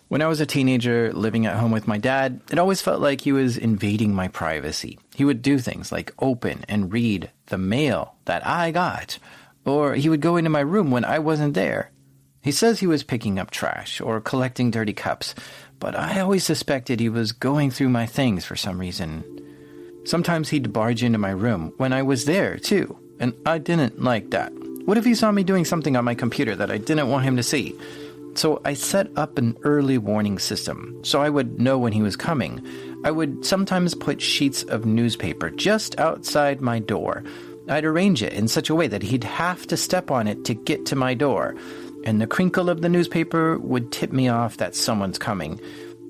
When I was a teenager living at home with my dad, it always felt like he was invading my privacy. He would do things like open and read the mail that I got, or he would go into my room when I wasn't there. He says he was picking up trash or collecting dirty cups, but I always suspected he was going through my things for some reason. Sometimes he'd barge into my room when I was there, too, and I didn't like that. What if he saw me doing something on my computer that I didn't want him to see? So I set up an early warning system so I would know when he was coming. I would sometimes put sheets of newspaper just outside my door. I'd arrange it in such a way that he'd have to step on it to get to my door, and the crinkle of the newspaper would tip me off that someone's coming.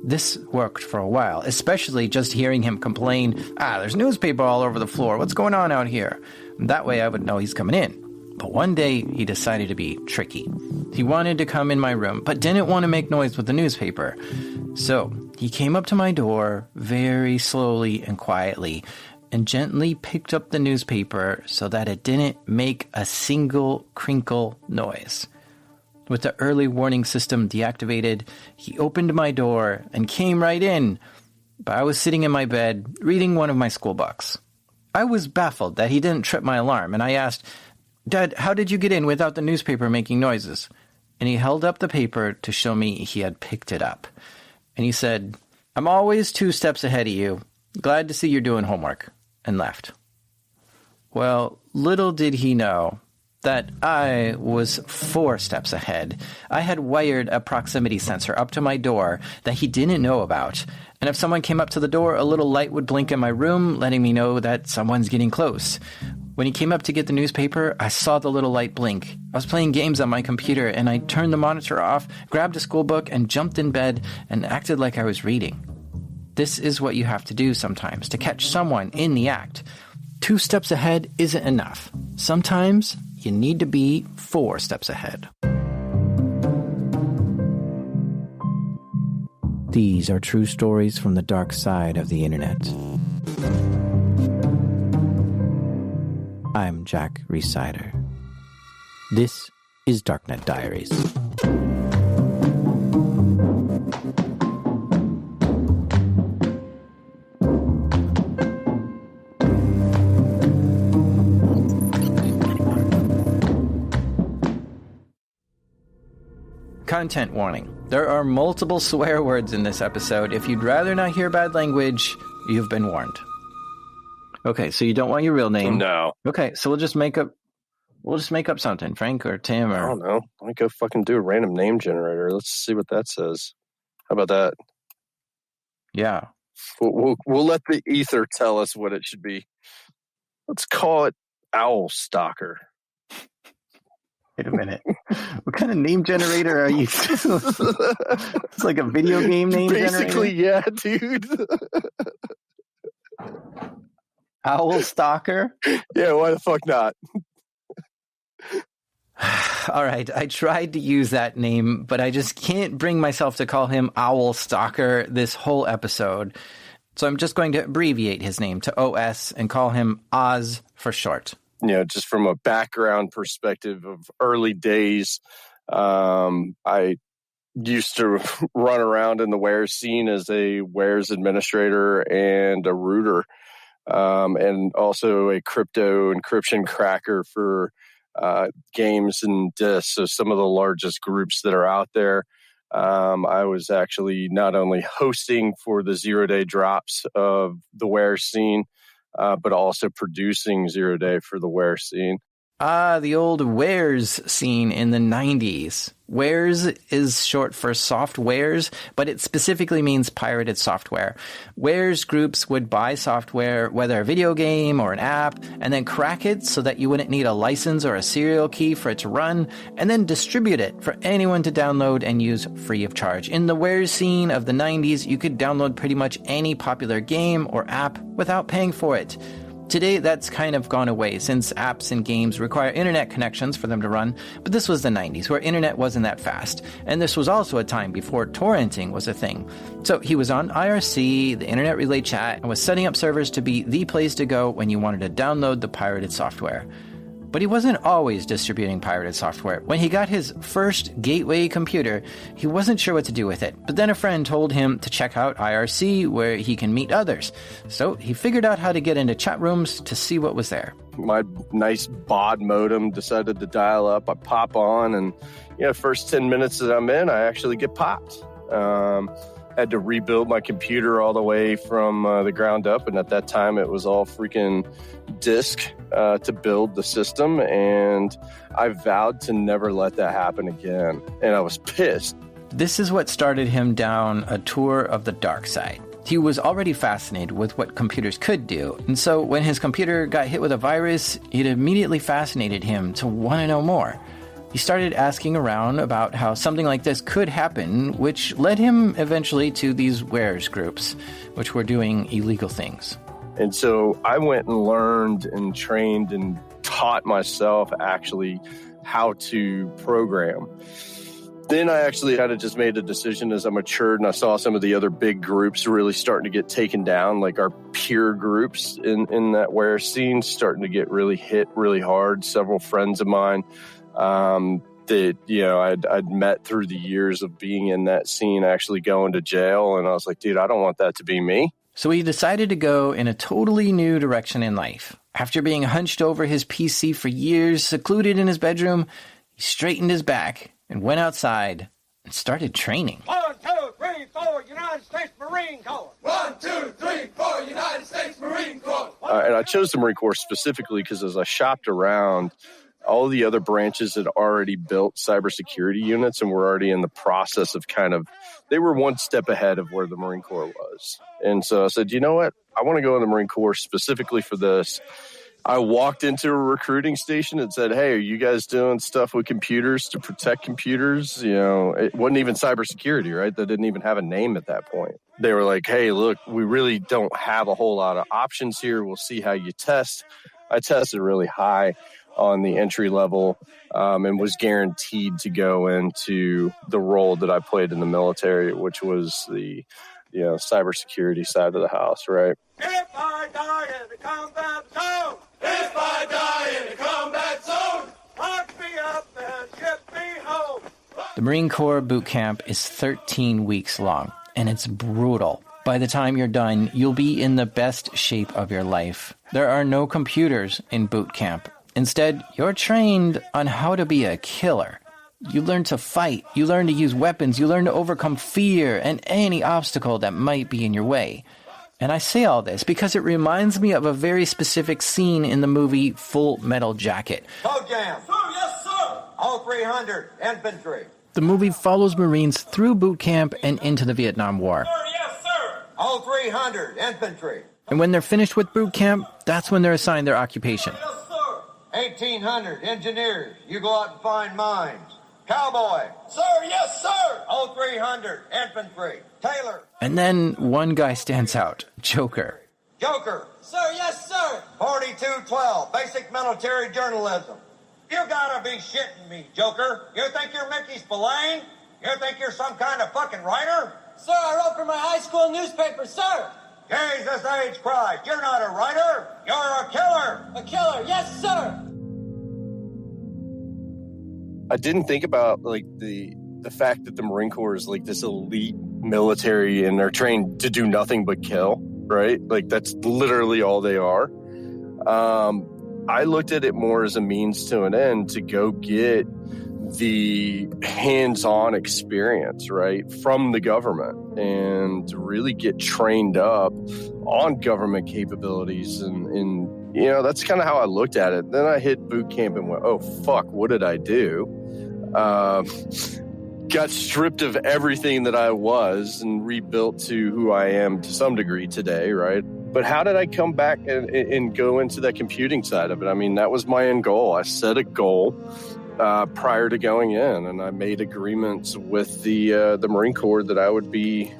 This worked for a while, especially just hearing him complain, there's newspaper all over the floor, what's going on out here? That way I would know he's coming in. But one day, he decided to be tricky. He wanted to come in my room, but didn't want to make noise with the newspaper. So, he came up to my door very slowly and quietly, and gently picked up the newspaper so that it didn't make a single crinkle noise. With the early warning system deactivated, he opened my door and came right in. But I was sitting in my bed, reading one of my school books. I was baffled that he didn't trip my alarm, and I asked, "Dad, how did you get in without the newspaper making noises?" And he held up the paper to show me he had picked it up. And he said, "I'm always 2 steps ahead of you. Glad to see you're doing homework," and left. Well, little did he know that I was 4 steps ahead. I had wired a proximity sensor up to my door that he didn't know about. And if someone came up to the door, a little light would blink in my room, letting me know that someone's getting close. When he came up to get the newspaper, I saw the little light blink. I was playing games on my computer, and I turned the monitor off, grabbed a school book, and jumped in bed and acted like I was reading. This is what you have to do sometimes to catch someone in the act. 2 steps ahead isn't enough. Sometimes you need to be 4 steps ahead. These are true stories from the dark side of the internet. I'm Jack Rhysider. This is Darknet Diaries. Content warning. There are multiple swear words in this episode. If you'd rather not hear bad language, you've been warned. Okay, so you don't want your real name? No. Okay, so we'll just make up something, Frank or Tim or... I don't know. Let me go fucking do a random name generator. Let's see what that says. How about that? Yeah. We'll let the ether tell us what it should be. Let's call it Owl Stalker. Wait a minute. What kind of name generator are you? It's like a video game name Basically, generator? yeah, dude. Owl Stalker? Yeah, why the fuck not? All right, I tried to use that name, but I just can't bring myself to call him Owl Stalker this whole episode. So I'm just going to abbreviate his name to OS and call him Oz for short. You know, just from a background perspective of early days, I used to run around in the wares scene as a wares administrator and a rooter, and also a crypto encryption cracker for games and disks. So some of the largest groups that are out there. I was actually not only hosting for the 0-day drops of the wares scene, but also producing 0-day for the wares scene. The old wares scene in the 90s. Wares is short for softwares, but it specifically means pirated software. Wares groups would buy software, whether a video game or an app, and then crack it so that you wouldn't need a license or a serial key for it to run, and then distribute it for anyone to download and use free of charge. In the wares scene of the 90s, you could download pretty much any popular game or app without paying for it. Today, that's kind of gone away since apps and games require internet connections for them to run, but this was the 90s where internet wasn't that fast, and this was also a time before torrenting was a thing. So he was on IRC, the Internet Relay Chat, and was setting up servers to be the place to go when you wanted to download the pirated software. But he wasn't always distributing pirated software. When he got his first gateway computer, he wasn't sure what to do with it. But then a friend told him to check out IRC, where he can meet others. So he figured out how to get into chat rooms to see what was there. My nice baud modem decided to dial up. I pop on, and first 10 minutes that I'm in, I actually get popped. Had to rebuild my computer all the way from the ground up, and at that time it was all freaking disk to build the system, and I vowed to never let that happen again, and I was pissed. This is what started him down a tour of the dark side. He was already fascinated with what computers could do, and so when his computer got hit with a virus, it immediately fascinated him to want to know more. He started asking around about how something like this could happen, which led him eventually to these wares groups, which were doing illegal things. And so I went and learned and trained and taught myself actually how to program. Then I actually kind of just made a decision as I matured, and I saw some of the other big groups really starting to get taken down, like our peer groups in that ware scene starting to get really hit really hard. Several friends of mine that, I'd met through the years of being in that scene actually going to jail. And I was like, dude, I don't want that to be me. So he decided to go in a totally new direction in life. After being hunched over his PC for years, secluded in his bedroom, he straightened his back and went outside and started training. 1, 2, 3, 4, United States Marine Corps. 1, 2, 3, 4, United States Marine Corps. And I chose the Marine Corps specifically because as I shopped around, all the other branches had already built cybersecurity units and were already in the process of they were one step ahead of where the Marine Corps was. And so I said, you know what? I want to go in the Marine Corps specifically for this. I walked into a recruiting station and said, hey, are you guys doing stuff with computers to protect computers? It wasn't even cybersecurity, right? That didn't even have a name at that point. They were like, hey, look, we really don't have a whole lot of options here. We'll see how you test. I tested really high on the entry level and was guaranteed to go into the role that I played in the military, which was the cybersecurity side of the house, right? If I die in the combat zone, if I die in the combat zone, lock me up and ship me home. The Marine Corps boot camp is 13 weeks long, and it's brutal. By the time you're done, you'll be in the best shape of your life. There are no computers in boot camp. Instead, you're trained on how to be a killer. You learn to fight, you learn to use weapons, you learn to overcome fear and any obstacle that might be in your way. And I say all this because it reminds me of a very specific scene in the movie Full Metal Jacket. Toe jam. Sir, yes, sir. All 300 infantry. The movie follows Marines through boot camp and into the Vietnam War. Sir, yes, sir. All 300 infantry. And when they're finished with boot camp, that's when they're assigned their occupation. 1,800 engineers, you go out and find mines. Cowboy. Sir, yes, sir. All 300 infantry. Taylor. And then one guy stands out, Joker. Joker. Sir, yes, sir. 4212, basic military journalism. You gotta be shitting me, Joker. You think you're Mickey Spillane? You think you're some kind of fucking writer? Sir, I wrote for my high school newspaper, sir. Jesus H. Christ, you're not a writer. You're a killer. A killer, yes, sir. I didn't think about the fact that the Marine Corps is like this elite military and they're trained to do nothing but kill, right? Like that's literally all they are. I looked at it more as a means to an end to go get the hands-on experience, right, from the government and to really get trained up on government capabilities. And that's kind of how I looked at it. Then I hit boot camp and went, oh, fuck, what did I do? Got stripped of everything that I was and rebuilt to who I am to some degree today, right? But how did I come back and go into that computing side of it? I mean, that was my end goal. I set a goal prior to going in, and I made agreements with the Marine Corps that I would be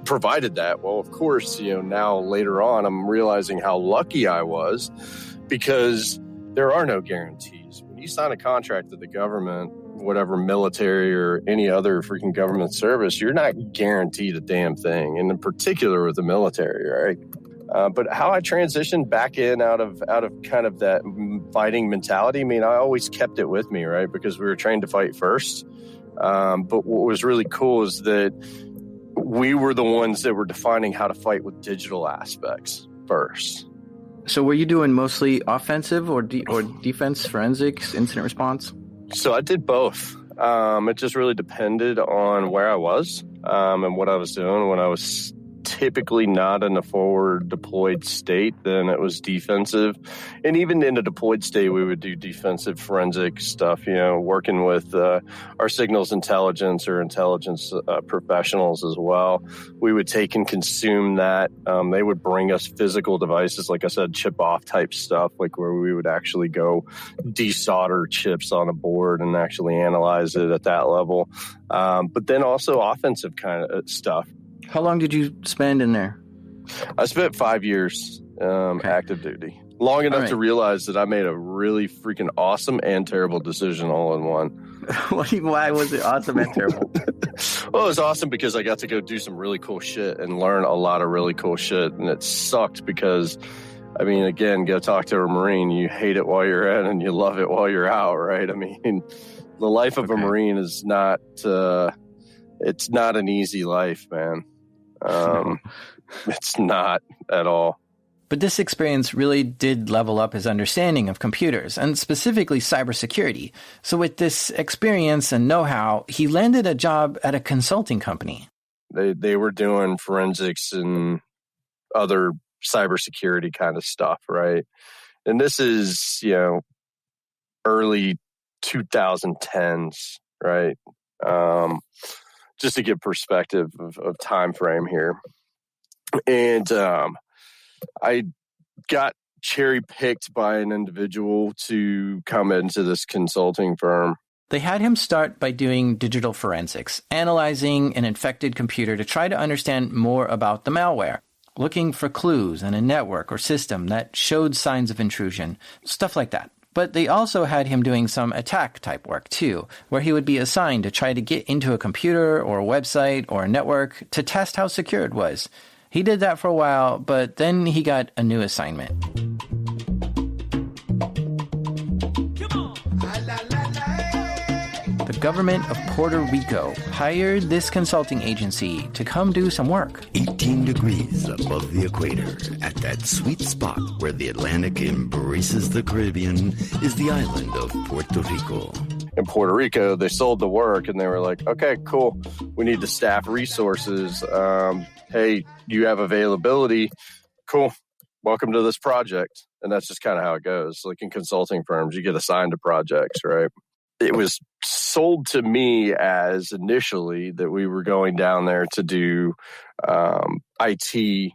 provided that. Well, of course, now later on, I'm realizing how lucky I was because there are no guarantees. When you sign a contract with the government, whatever military or any other freaking government service, you're not guaranteed a damn thing. And in particular with the military, right? But how I transitioned back in out of kind of that fighting mentality, I mean, I always kept it with me, right? Because we were trained to fight first. But what was really cool is that we were the ones that were defining how to fight with digital aspects first. So were you doing mostly offensive or defense, forensics, incident response? So I did both. It just really depended on where I was and what I was doing. When I was typically not in a forward deployed state, then it was defensive. And even in a deployed state, we would do defensive forensic stuff, working with our signals intelligence or intelligence professionals as well. We would take and consume that. They would bring us physical devices, like I said, chip off type stuff, like where we would actually go desolder chips on a board and actually analyze it at that level. But then also offensive kind of stuff. How long did you spend in there? I spent 5 years active duty. Long enough to realize that I made a really freaking awesome and terrible decision all in one. Why was it awesome and terrible? Well, it was awesome because I got to go do some really cool shit and learn a lot of really cool shit. And it sucked because, I mean, again, go talk to a Marine. You hate it while you're in and you love it while you're out, right? I mean, the life of a Marine is not, it's not an easy life, man. It's not at all. But this experience really did level up his understanding of computers, and specifically cybersecurity. So with this experience and know-how, he landed a job at a consulting company. They were doing forensics and other cybersecurity kind of stuff, right? And this is, early 2010s, right? Just to give perspective of time frame here. And I got cherry picked by an individual to come into this consulting firm. They had him start by doing digital forensics, analyzing an infected computer to try to understand more about the malware, looking for clues in a network or system that showed signs of intrusion, stuff like that. But they also had him doing some attack-type work, too, where he would be assigned to try to get into a computer or a website or a network to test how secure it was. He did that for a while, but then he got a new assignment. The government of Puerto Rico hired this consulting agency to come do some work. 18 degrees above the equator, at that sweet spot where the Atlantic embraces the Caribbean, is the island of Puerto Rico. In Puerto Rico, they sold the work and they were like, okay, cool. We need the staff resources. Hey, you have availability. Cool. Welcome to this project. And that's just kind of how it goes. Like in consulting firms, you get assigned to projects, right? It was sold to me as initially that we were going down there to do IT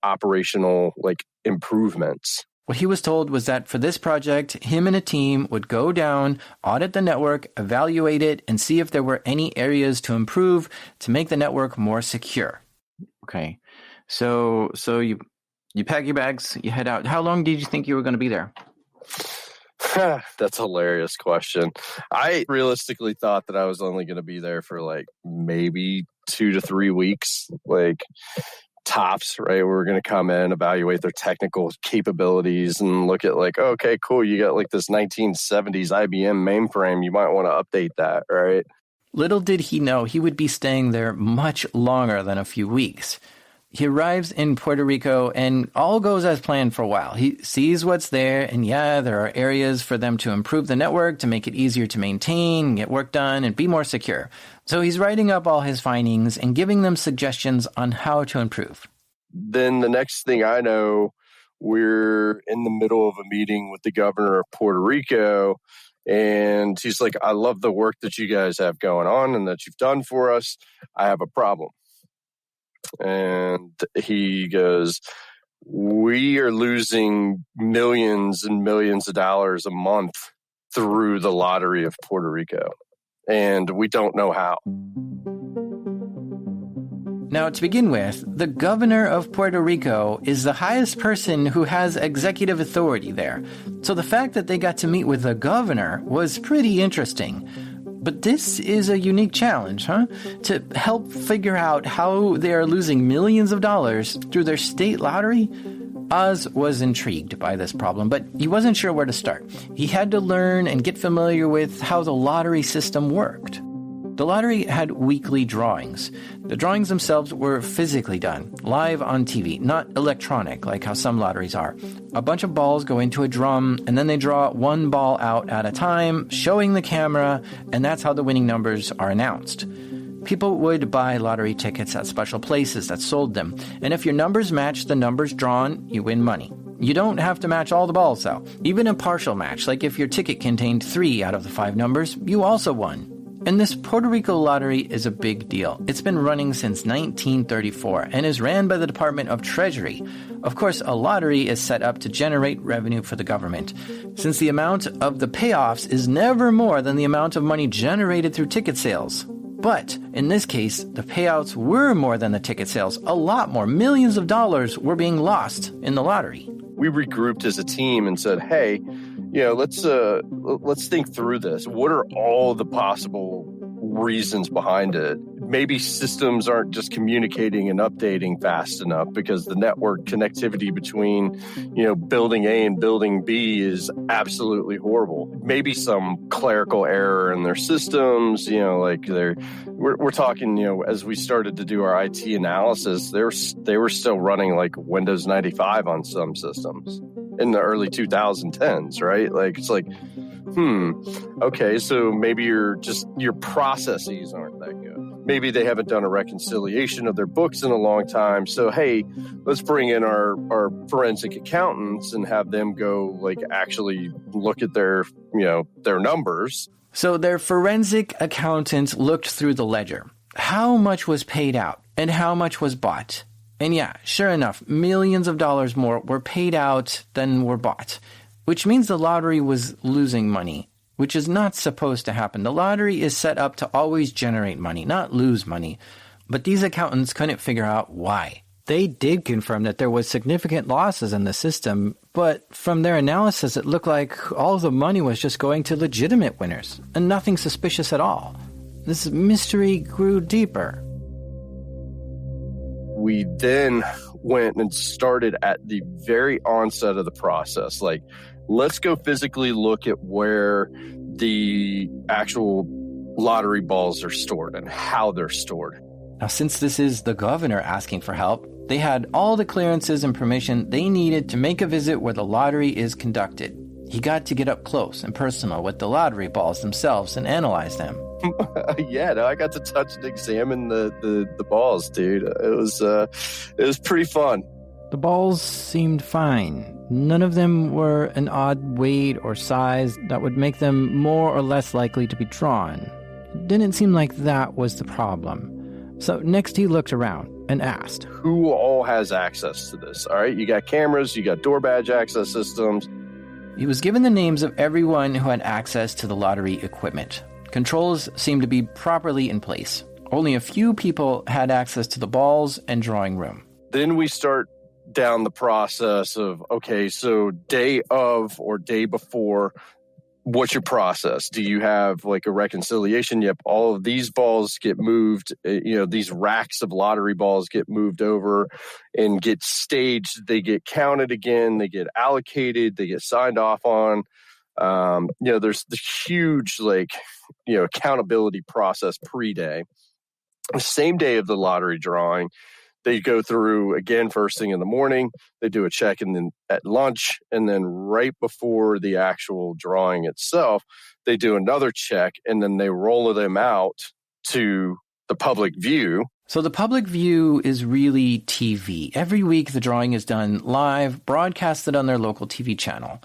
operational improvements. What he was told was that for this project, him and a team would go down, audit the network, evaluate it, and see if there were any areas to improve to make the network more secure. Okay, so you pack your bags, you head out. How long did you think you were going to be there? That's a hilarious question. I realistically thought that I was only going to be there for maybe 2 to 3 weeks, tops, right? We're going to come in, evaluate their technical capabilities and look at okay, cool. You got this 1970s IBM mainframe. You might want to update that, right? Little did he know he would be staying there much longer than a few weeks. He arrives in Puerto Rico and all goes as planned for a while. He sees what's there and there are areas for them to improve the network to make it easier to maintain, get work done, and be more secure. So he's writing up all his findings and giving them suggestions on how to improve. Then the next thing I know, we're in the middle of a meeting with the governor of Puerto Rico. And he's like, I love the work that you guys have going on and that you've done for us. I have a problem. And he goes, we are losing millions and millions of dollars a month through the lottery of Puerto Rico. And we don't know how. Now, to begin with, the governor of Puerto Rico is the highest person who has executive authority there. So the fact that they got to meet with the governor was pretty interesting. But this is a unique challenge, huh? To help figure out how they are losing millions of dollars through their state lottery? Oz was intrigued by this problem, but he wasn't sure where to start. He had to learn and get familiar with how the lottery system worked. The lottery had weekly drawings. The drawings themselves were physically done, live on TV, not electronic like how some lotteries are. A bunch of balls go into a drum, and then they draw one ball out at a time, showing the camera, and that's how the winning numbers are announced. People would buy lottery tickets at special places that sold them, and if your numbers match the numbers drawn, you win money. You don't have to match all the balls, though. Even a partial match, like if your ticket contained 3 out of the 5 numbers, you also won. And this Puerto Rico lottery is a big deal. It's been running since 1934 and is ran by the Department of Treasury. Of course, a lottery is set up to generate revenue for the government, since the amount of the payoffs is never more than the amount of money generated through ticket sales. But in this case, the payouts were more than the ticket sales. A lot more. Millions of dollars were being lost in the lottery. We regrouped as a team and said, hey, let's think through this. What are all the possible reasons behind it? Maybe systems aren't just communicating and updating fast enough because the network connectivity between, building A and building B is absolutely horrible. Maybe some clerical error in their systems, we're talking, as we started to do our IT analysis, they were still running like Windows 95 on some systems in the early 2010s, right? Okay, so maybe your processes aren't that good. Maybe they haven't done a reconciliation of their books in a long time. So, hey, let's bring in our forensic accountants and have them go actually look at their numbers. So their forensic accountants looked through the ledger. How much was paid out and how much was bought? And yeah, sure enough, millions of dollars more were paid out than were bought, which means the lottery was losing money, which is not supposed to happen. The lottery is set up to always generate money, not lose money. But these accountants couldn't figure out why. They did confirm that there was significant losses in the system, but from their analysis, it looked like all the money was just going to legitimate winners, and nothing suspicious at all. This mystery grew deeper. We then went and started at the very onset of the process. Let's go physically look at where the actual lottery balls are stored and how they're stored. Now, since this is the governor asking for help, they had all the clearances and permission they needed to make a visit where the lottery is conducted. He got to get up close and personal with the lottery balls themselves and analyze them. I got to touch and examine the balls, dude. It was pretty fun. The balls seemed fine. None of them were an odd weight or size that would make them more or less likely to be drawn. It didn't seem like that was the problem. So next he looked around and asked, who all has access to this? All right, you got cameras, you got door badge access systems. He was given the names of everyone who had access to the lottery equipment. Controls seemed to be properly in place. Only a few people had access to the balls and drawing room. Then we start down the process of, okay, so day of or day before, what's your process? Do you have a reconciliation? Yep, all of these balls get moved, these racks of lottery balls get moved over and get staged. They get counted again, they get allocated, they get signed off on. There's the huge accountability process pre-day. The same day of the lottery drawing, they go through again first thing in the morning. They do a check and then at lunch, and then right before the actual drawing itself, they do another check, and then they roll them out to the public view. So the public view is really TV. Every week the drawing is done live, broadcasted on their local TV channel.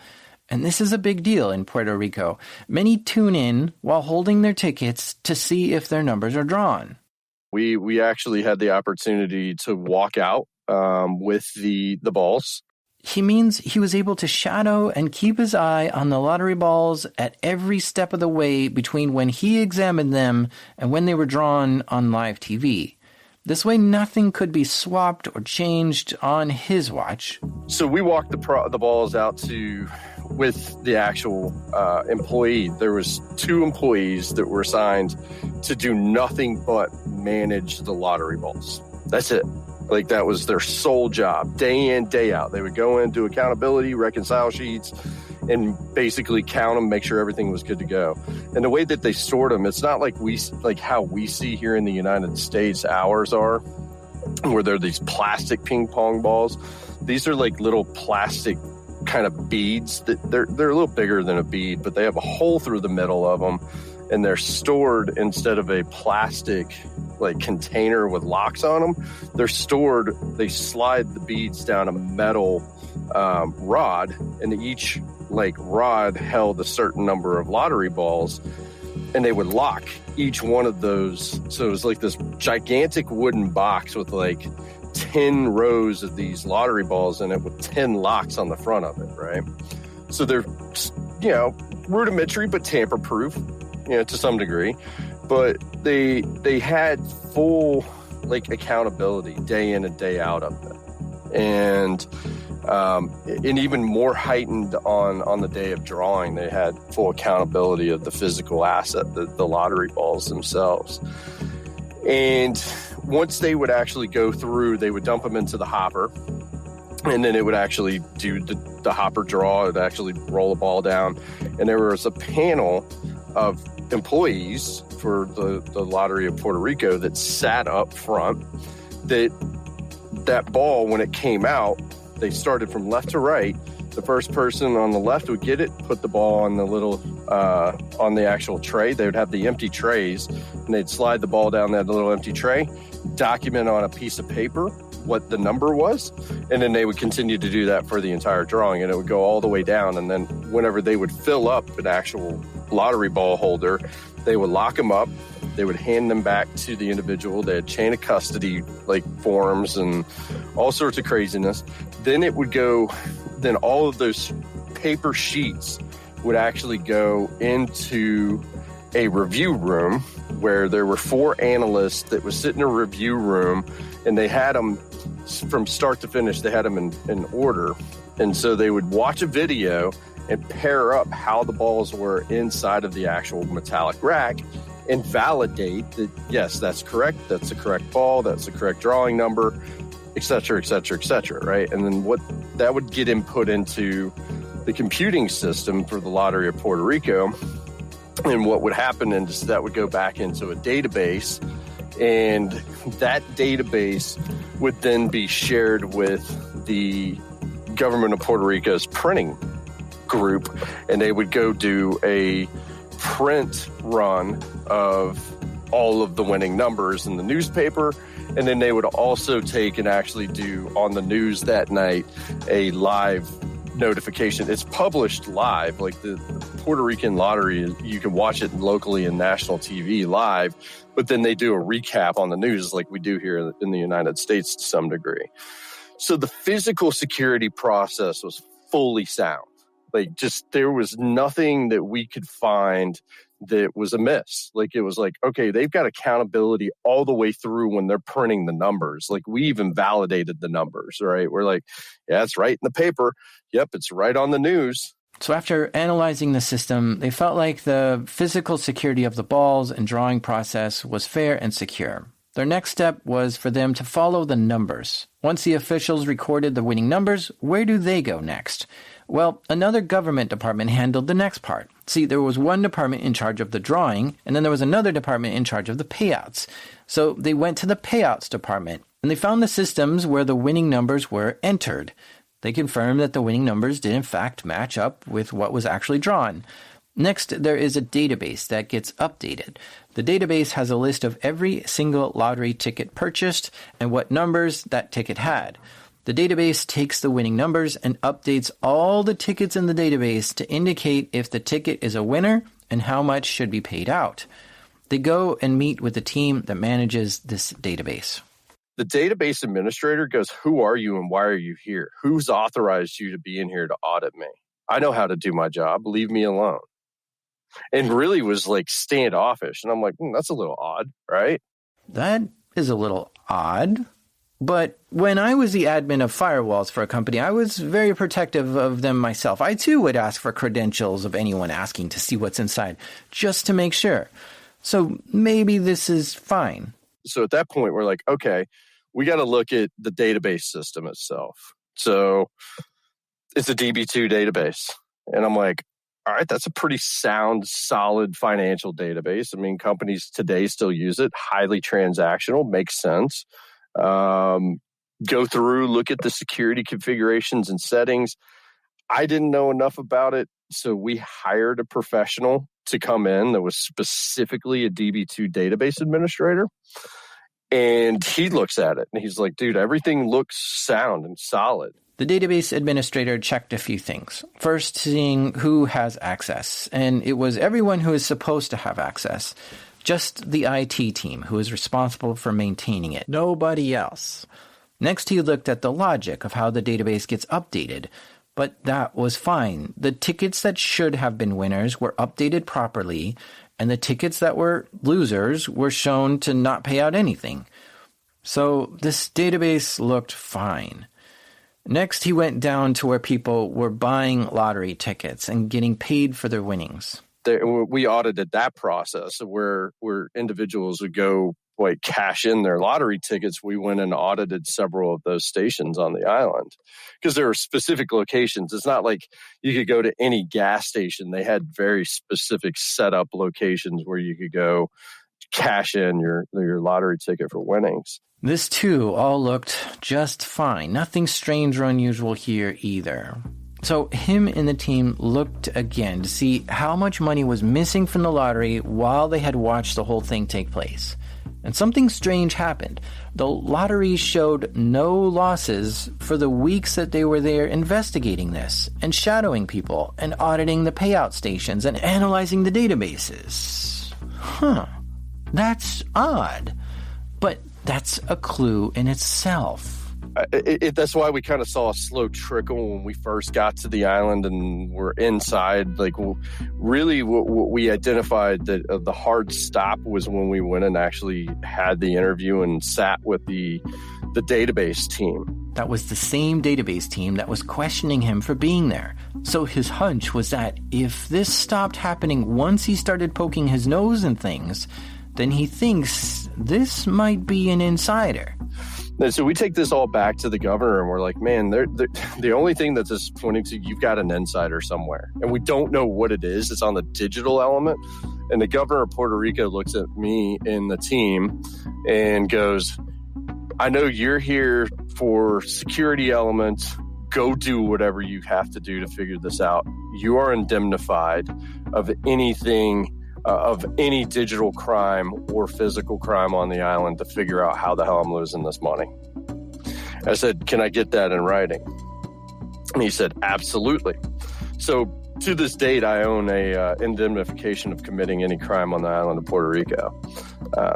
And this is a big deal in Puerto Rico. Many tune in while holding their tickets to see if their numbers are drawn. We actually had the opportunity to walk out with the balls. He means he was able to shadow and keep his eye on the lottery balls at every step of the way between when he examined them and when they were drawn on live TV. This way, nothing could be swapped or changed on his watch. So we walked the balls out to with the actual employee. There was 2 employees that were assigned to do nothing but manage the lottery balls. That's it. Like, that was their sole job, day in, day out. They would go in, do accountability, reconcile sheets, and basically count them, make sure everything was good to go. And the way that they stored them, it's not like how we see here in the United States ours are, where they're these plastic ping pong balls. These are like little plastic kind of beads that they're a little bigger than a bead, but they have a hole through the middle of them, and they're stored instead of a plastic like container with locks on them. They're stored. They slide the beads down a metal rod, and each like rod held a certain number of lottery balls, and they would lock each one of those. So it was like this gigantic wooden box with like 10 rows of these lottery balls in it with 10 locks on the front of it, right? So they're, rudimentary but tamper-proof, to some degree. But they had full like accountability day in and day out of it, and even more heightened on the day of drawing. They had full accountability of the physical asset, the lottery balls themselves. And once they would actually go through, they would dump them into the hopper, and then it would actually do the hopper draw. It would actually roll a ball down, and there was a panel of employees for the Lottery of Puerto Rico that sat up front. That ball, when it came out, they started from left to right. The first person on the left would get it, put the ball on the little on the actual tray. They would have the empty trays, and they'd slide the ball down that little empty tray, document on a piece of paper what the number was, and then they would continue to do that for the entire drawing, and it would go all the way down. And then whenever they would fill up an actual lottery ball holder, they would lock them up. They would hand them back to the individual. They had chain of custody like forms and all sorts of craziness. Then it would go, then all of those paper sheets would actually go into a review room where there were 4 analysts that would sit in a review room, and they had them from start to finish. They had them in order. And so they would watch a video and pair up how the balls were inside of the actual metallic rack and validate that, yes, that's correct. That's the correct ball. That's the correct drawing number, et cetera, et cetera, et cetera, right? And then what that would get input into the computing system for the Lottery of Puerto Rico. And what would happen is that would go back into a database, and that database would then be shared with the government of Puerto Rico's printing group, and they would go do a print run of all of the winning numbers in the newspaper. And then they would also take and actually do on the news that night a live notification. It's published live, like the Puerto Rican lottery. You can watch it locally in national TV live, but then they do a recap on the news like we do here in the United States to some degree. So the physical security process was fully sound. Like, just there was nothing that we could find that was amiss. Like, it was like, okay, they've got accountability all the way through when they're printing the numbers. Like, we even validated the numbers, right? We're like, yeah, it's right in the paper. Yep, it's right on the news. So after analyzing the system, they felt like the physical security of the balls and drawing process was fair and secure. Their next step was for them to follow the numbers. Once the officials recorded the winning numbers, where do they go next? Well, another government department handled the next part. See, there was one department in charge of the drawing, and then there was another department in charge of the payouts. So they went to the payouts department, and they found the systems where the winning numbers were entered. They confirmed that the winning numbers did in fact match up with what was actually drawn. Next, there is a database that gets updated. The database has a list of every single lottery ticket purchased and what numbers that ticket had. The database takes the winning numbers and updates all the tickets in the database to indicate if the ticket is a winner and how much should be paid out. They go and meet with the team that manages this database. The database administrator goes, who are you and why are you here? Who's authorized you to be in here to audit me? I know how to do my job. Leave me alone. And really was like standoffish. And I'm like, that's a little odd, right? That is a little odd. But when I was the admin of firewalls for a company, I was very protective of them myself. I too would ask for credentials of anyone asking to see what's inside, just to make sure. So maybe this is fine. So at that point, we're like, okay, we got to look at the database system itself. So it's a DB2 database. And I'm like, all right, that's a pretty sound, solid financial database. I mean, companies today still use it. Highly transactional, makes sense. Go through, look at the security configurations and settings. I didn't know enough about it, so we hired a professional to come in that was specifically a DB2 database administrator. And he looks at it and he's like, dude, everything looks sound and solid. The database administrator checked a few things. First, seeing who has access, and it was everyone who is supposed to have access. Just the IT team who is responsible for maintaining it. Nobody else. Next, he looked at the logic of how the database gets updated, but that was fine. The tickets that should have been winners were updated properly, and the tickets that were losers were shown to not pay out anything. So this database looked fine. Next, he went down to where people were buying lottery tickets and getting paid for their winnings. We audited that process where individuals would go like cash in their lottery tickets. We went and audited several of those stations on the island because there were specific locations. It's not like you could go to any gas station. They had very specific setup locations where you could go cash in your lottery ticket for winnings. This too all looked just fine. Nothing strange or unusual here either. So him and the team looked again to see how much money was missing from the lottery while they had watched the whole thing take place. And something strange happened. The lottery showed no losses for the weeks that they were there investigating this and shadowing people and auditing the payout stations and analyzing the databases. That's odd. But that's a clue in itself. That's why we kind of saw a slow trickle when we first got to the island and were inside. Like, really, what we identified that the hard stop was when we went and actually had the interview and sat with the database team. That was the same database team that was questioning him for being there. So his hunch was that if this stopped happening once he started poking his nose in things, then he thinks this might be an insider. And so we take this all back to the governor and we're like, man, the only thing that this is pointing to, you've got an insider somewhere. And we don't know what it is. It's on the digital element. And the governor of Puerto Rico looks at me and the team and goes, I know you're here for security elements. Go do whatever you have to do to figure this out. You are indemnified of anything of any digital crime or physical crime on the island to figure out how the hell I'm losing this money. I said, can I get that in writing? And he said, absolutely. So to this date, I own a indemnification of committing any crime on the island of Puerto Rico,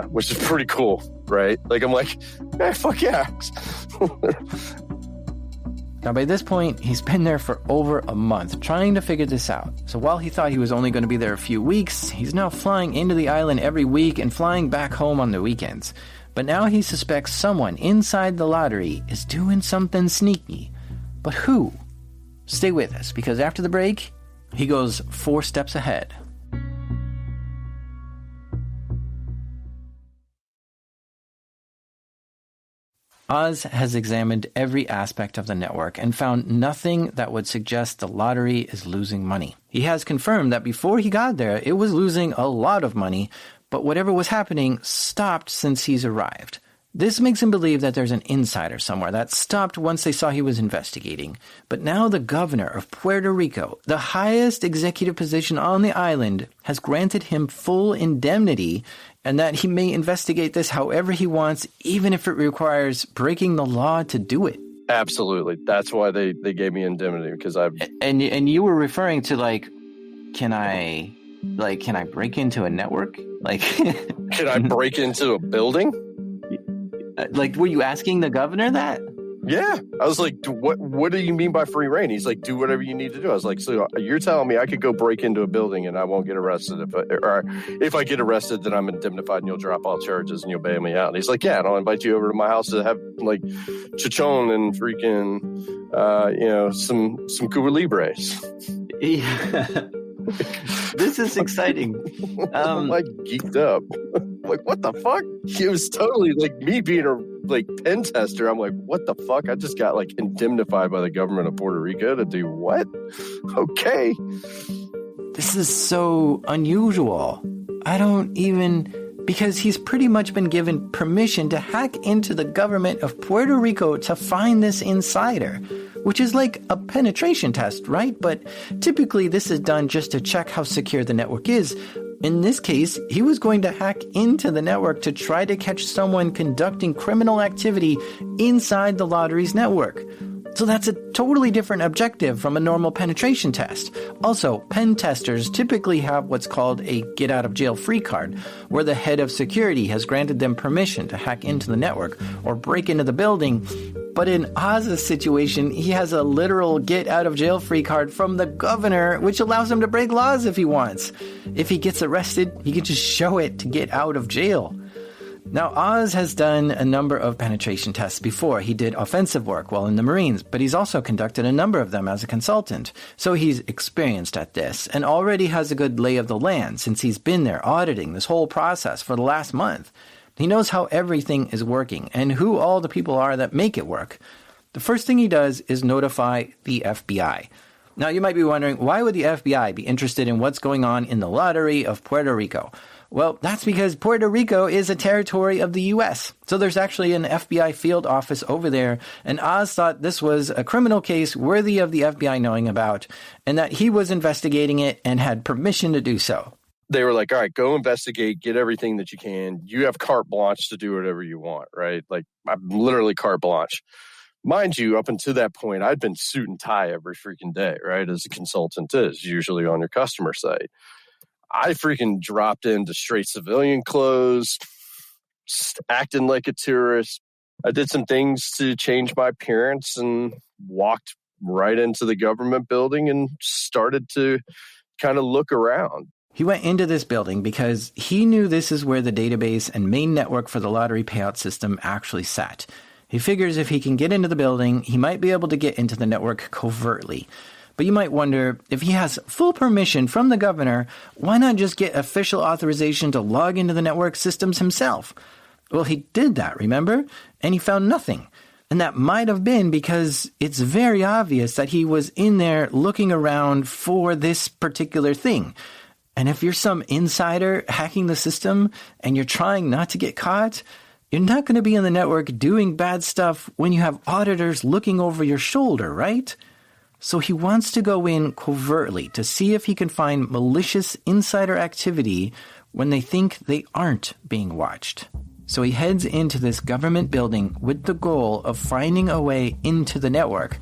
which is pretty cool, right? Like, I'm like, hey, fuck yeah. Now, by this point, he's been there for over a month trying to figure this out. So while he thought he was only going to be there a few weeks, he's now flying into the island every week and flying back home on the weekends. But now he suspects someone inside the lottery is doing something sneaky. But who? Stay with us, because after the break, he goes 4 steps ahead. Oz has examined every aspect of the network and found nothing that would suggest the lottery is losing money. He has confirmed that before he got there, it was losing a lot of money, but whatever was happening stopped since he's arrived. This makes him believe that there's an insider somewhere that stopped once they saw he was investigating. But now the governor of Puerto Rico, the highest executive position on the island, has granted him full indemnity and that he may investigate this however he wants, even if it requires breaking the law to do it. Absolutely. That's why they gave me indemnity, because I've... And you were referring to, like, can I break into a network? Like, can I break into a building? Like, were you asking the governor that? Yeah. I was like, what do you mean by free reign? He's like, do whatever you need to do. I was like, so you're telling me I could go break into a building and I won't get arrested? If I get arrested, then I'm indemnified and you'll drop all charges and you'll bail me out. And he's like, yeah, and I'll invite you over to my house to have like chichon and freaking, some Cuba Libres. Yeah. This is exciting. I'm like geeked up. Like, what the fuck? It was totally like me being a pen tester. I'm like, what the fuck? I just got like indemnified by the government of Puerto Rico to do what? Okay. This is so unusual. Because he's pretty much been given permission to hack into the government of Puerto Rico to find this insider, which is like a penetration test, right? But typically this is done just to check how secure the network is. In this case, he was going to hack into the network to try to catch someone conducting criminal activity inside the lottery's network. So that's a totally different objective from a normal penetration test. Also, pen testers typically have what's called a get-out-of-jail-free card, where the head of security has granted them permission to hack into the network or break into the building. But in Oz's situation, he has a literal get-out-of-jail-free card from the governor, which allows him to break laws if he wants. If he gets arrested, he can just show it to get out of jail. Now, Oz has done a number of penetration tests before. He did offensive work while in the Marines, but he's also conducted a number of them as a consultant. So he's experienced at this and already has a good lay of the land since he's been there auditing this whole process for the last month. He knows how everything is working and who all the people are that make it work. The first thing he does is notify the FBI. Now, you might be wondering, why would the FBI be interested in what's going on in the lottery of Puerto Rico? Well, that's because Puerto Rico is a territory of the U.S., so there's actually an FBI field office over there, and Oz thought this was a criminal case worthy of the FBI knowing about, and that he was investigating it and had permission to do so. They were like, all right, go investigate, get everything that you can. You have carte blanche to do whatever you want, right? Like, I'm literally carte blanche. Mind you, up until that point, I'd been suit and tie every freaking day, right? As a consultant is, usually on your customer site. I freaking dropped into straight civilian clothes, acting like a tourist. I did some things to change my appearance and walked right into the government building and started to kind of look around. He went into this building because he knew this is where the database and main network for the lottery payout system actually sat. He figures if he can get into the building, he might be able to get into the network covertly. But you might wonder, if he has full permission from the governor, why not just get official authorization to log into the network systems himself? Well, he did that, remember? And he found nothing. And that might have been because it's very obvious that he was in there looking around for this particular thing. And if you're some insider hacking the system and you're trying not to get caught, you're not going to be in the network doing bad stuff when you have auditors looking over your shoulder, right? So he wants to go in covertly to see if he can find malicious insider activity when they think they aren't being watched. So he heads into this government building with the goal of finding a way into the network.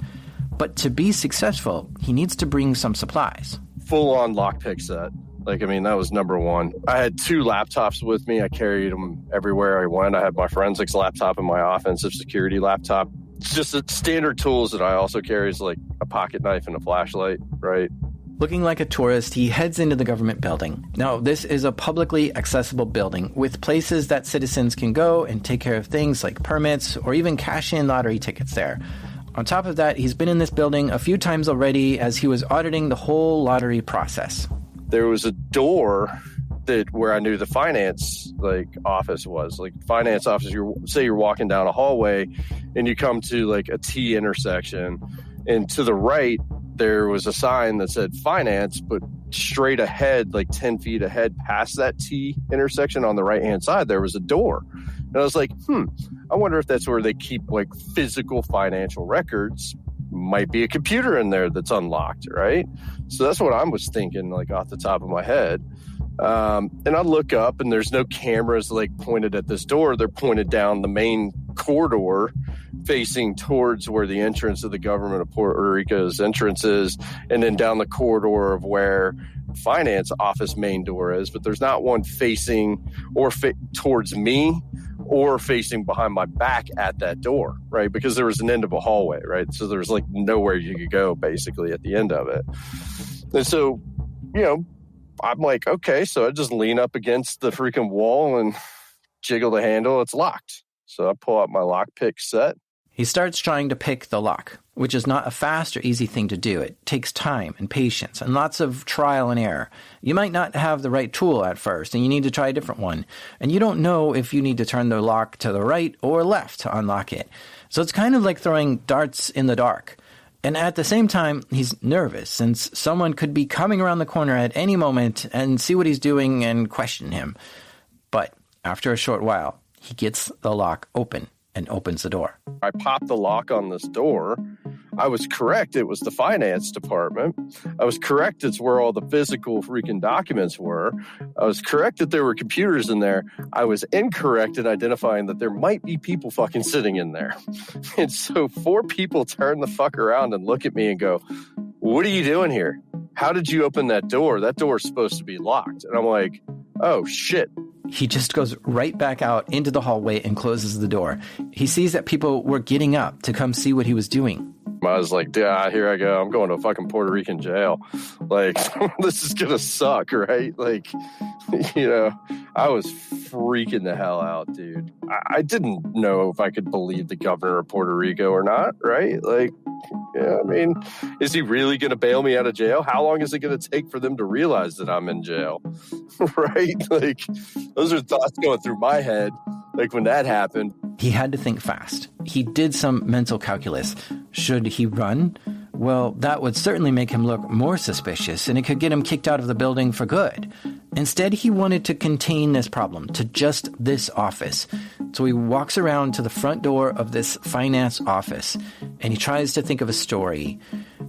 But to be successful, he needs to bring some supplies. Full-on lockpick set. That was number one. I had 2 laptops with me. I carried them everywhere I went. I had my forensics laptop and my offensive security laptop. It's just the standard tools that I also carry is like a pocket knife and a flashlight, right? Looking like a tourist, he heads into the government building. Now, this is a publicly accessible building with places that citizens can go and take care of things like permits or even cash in lottery tickets there. On top of that, he's been in this building a few times already as he was auditing the whole lottery process. There was a door where I knew the finance office was. Finance office, say you're walking down a hallway and you come to a T intersection, and to the right there was a sign that said finance, but straight ahead, 10 feet ahead past that T intersection on the right hand side, there was a door. And I was like, I wonder if that's where they keep physical financial records. Might be a computer in there that's unlocked, right? So that's what I was thinking, off the top of my head. And I look up and there's no cameras pointed at this door. They're pointed down the main corridor facing towards where the entrance of the government of Puerto Rico's entrance is, and then down the corridor of where finance office main door is. But there's not one facing or towards me or facing behind my back at that door, right? Because there was an end of a hallway, right? So there was like nowhere you could go basically at the end of it. And so, I'm like, okay, so I just lean up against the freaking wall and jiggle the handle. It's locked. So I pull out my lockpick set. He starts trying to pick the lock, which is not a fast or easy thing to do. It takes time and patience and lots of trial and error. You might not have the right tool at first, and you need to try a different one. And you don't know if you need to turn the lock to the right or left to unlock it. So it's kind of like throwing darts in the dark. And at the same time, he's nervous, since someone could be coming around the corner at any moment and see what he's doing and question him. But after a short while, he gets the lock open and opens the door. I popped the lock on this door. I was correct. It was the finance department. I was correct. It's where all the physical freaking documents were. I was correct that there were computers in there. I was incorrect in identifying that there might be people fucking sitting in there. And so 4 people turn the fuck around and look at me and go, "What are you doing here? How did you open that door? That door is supposed to be locked." And I'm like, "Oh shit." He just goes right back out into the hallway and closes the door. He sees that people were getting up to come see what he was doing. I was like, "Yeah, here I go. I'm going to a fucking Puerto Rican jail. Like, this is going to suck, right?" Like, I was freaking the hell out, dude. I didn't know if I could believe the governor of Puerto Rico or not, right? Like, I mean, is he really going to bail me out of jail? How long is it going to take for them to realize that I'm in jail? Right? Like, those are thoughts going through my head, like when that happened. He had to think fast. He did some mental calculus. Should he run? Well, that would certainly make him look more suspicious, and it could get him kicked out of the building for good. Instead, he wanted to contain this problem to just this office. So he walks around to the front door of this finance office, and he tries to think of a story.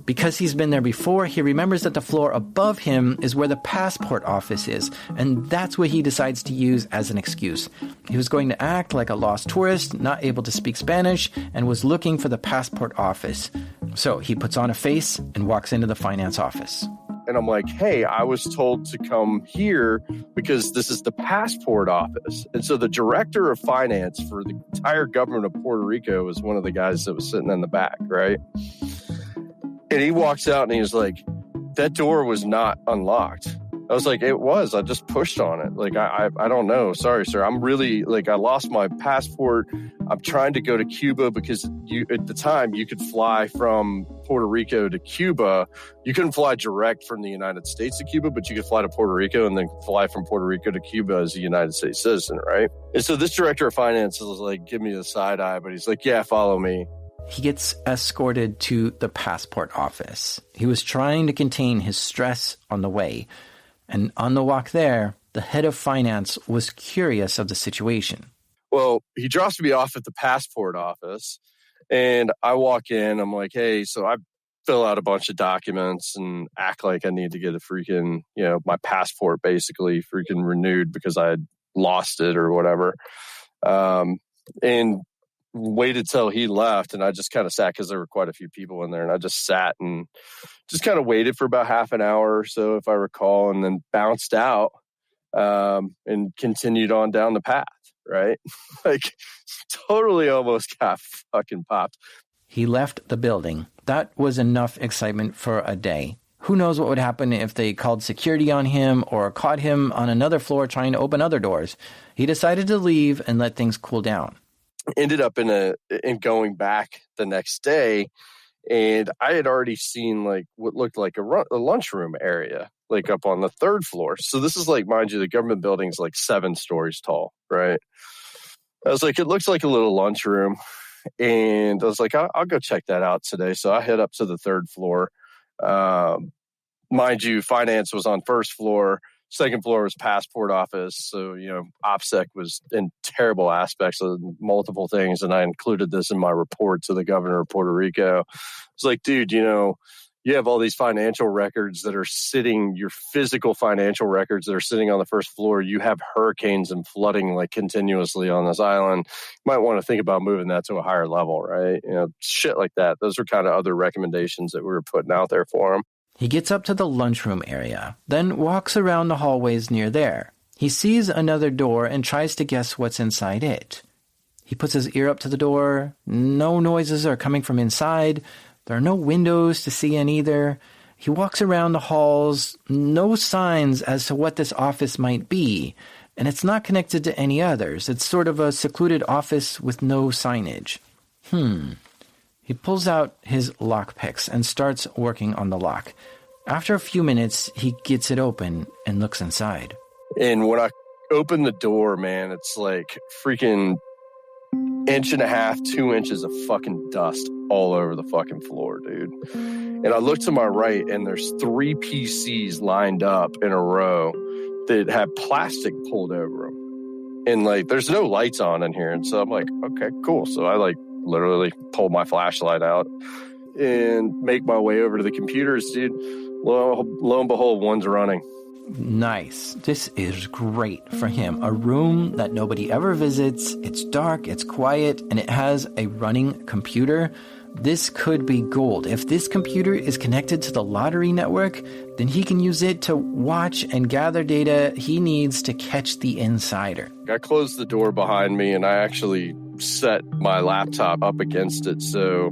Because he's been there before, he remembers that the floor above him is where the passport office is, and that's what he decides to use as an excuse. He was going to act like a lost tourist, not able to speak Spanish, and was looking for the passport office. So he puts on a face and walks into the finance office. And I'm like, "Hey, I was told to come here because this is the passport office." And so the director of finance for the entire government of Puerto Rico was one of the guys that was sitting in the back, right? And he walks out and he's like, "That door was not unlocked." I was like, "It was. I just pushed on it. Like, I don't know. Sorry, sir. I'm really, like, I lost my passport. I'm trying to go to Cuba because at the time you could fly from Puerto Rico to Cuba. You couldn't fly direct from the United States to Cuba, but you could fly to Puerto Rico and then fly from Puerto Rico to Cuba as a United States citizen, right?" And so this director of finance was like, give me the side eye, but he's like, "Yeah, follow me." He gets escorted to the passport office. He was trying to contain his stress on the way. And on the walk there, the head of finance was curious of the situation. Well, he drops me off at the passport office, and I walk in. I'm like, "Hey," so I fill out a bunch of documents and act like I need to get a freaking, my passport basically freaking renewed because I had lost it or whatever. And waited till he left, and I just kind of sat because there were quite a few people in there, and I just sat and just kind of waited for about half an hour or so, if I recall, and then bounced out and continued on down the path, right? Like, totally almost got fucking popped. He left the building. That was enough excitement for a day. Who knows what would happen if they called security on him or caught him on another floor trying to open other doors. He decided to leave and let things cool down. Ended up in going back the next day, and I had already seen like what looked like a lunchroom area, like up on the 3rd floor. So this is like, mind you, the government building's like 7 stories tall, right? I was like, it looks like a little lunchroom, and I was like, I'll go check that out today. So I head up to the 3rd floor. Mind you, finance was on 1st floor. 2nd floor was passport office. So, OPSEC was in terrible aspects of multiple things. And I included this in my report to the governor of Puerto Rico. It's like, dude, you have all these financial records that are sitting, your physical financial records that are sitting on the 1st floor. You have hurricanes and flooding like continuously on this island. You might want to think about moving that to a higher level, right? Shit like that. Those are kind of other recommendations that we were putting out there for him. He gets up to the lunchroom area, then walks around the hallways near there. He sees another door and tries to guess what's inside it. He puts his ear up to the door. No noises are coming from inside. There are no windows to see in either. He walks around the halls, no signs as to what this office might be, and it's not connected to any others. It's sort of a secluded office with no signage. He pulls out his lockpicks and starts working on the lock. After a few minutes, he gets it open and looks inside. And when I open the door, man, it's like freaking 1.5, 2 inches of fucking dust all over the fucking floor, dude. And I look to my right, and there's 3 PCs lined up in a row that have plastic pulled over them. And like, there's no lights on in here. And so I'm like, okay, cool. So I like literally pull my flashlight out and make my way over to the computers, dude. Lo and behold, one's running. Nice. This is great for him. A room that nobody ever visits. It's dark, it's quiet, and it has a running computer. This could be gold. If this computer is connected to the lottery network, then he can use it to watch and gather data he needs to catch the insider. I closed the door behind me, and I actually set my laptop up against it, so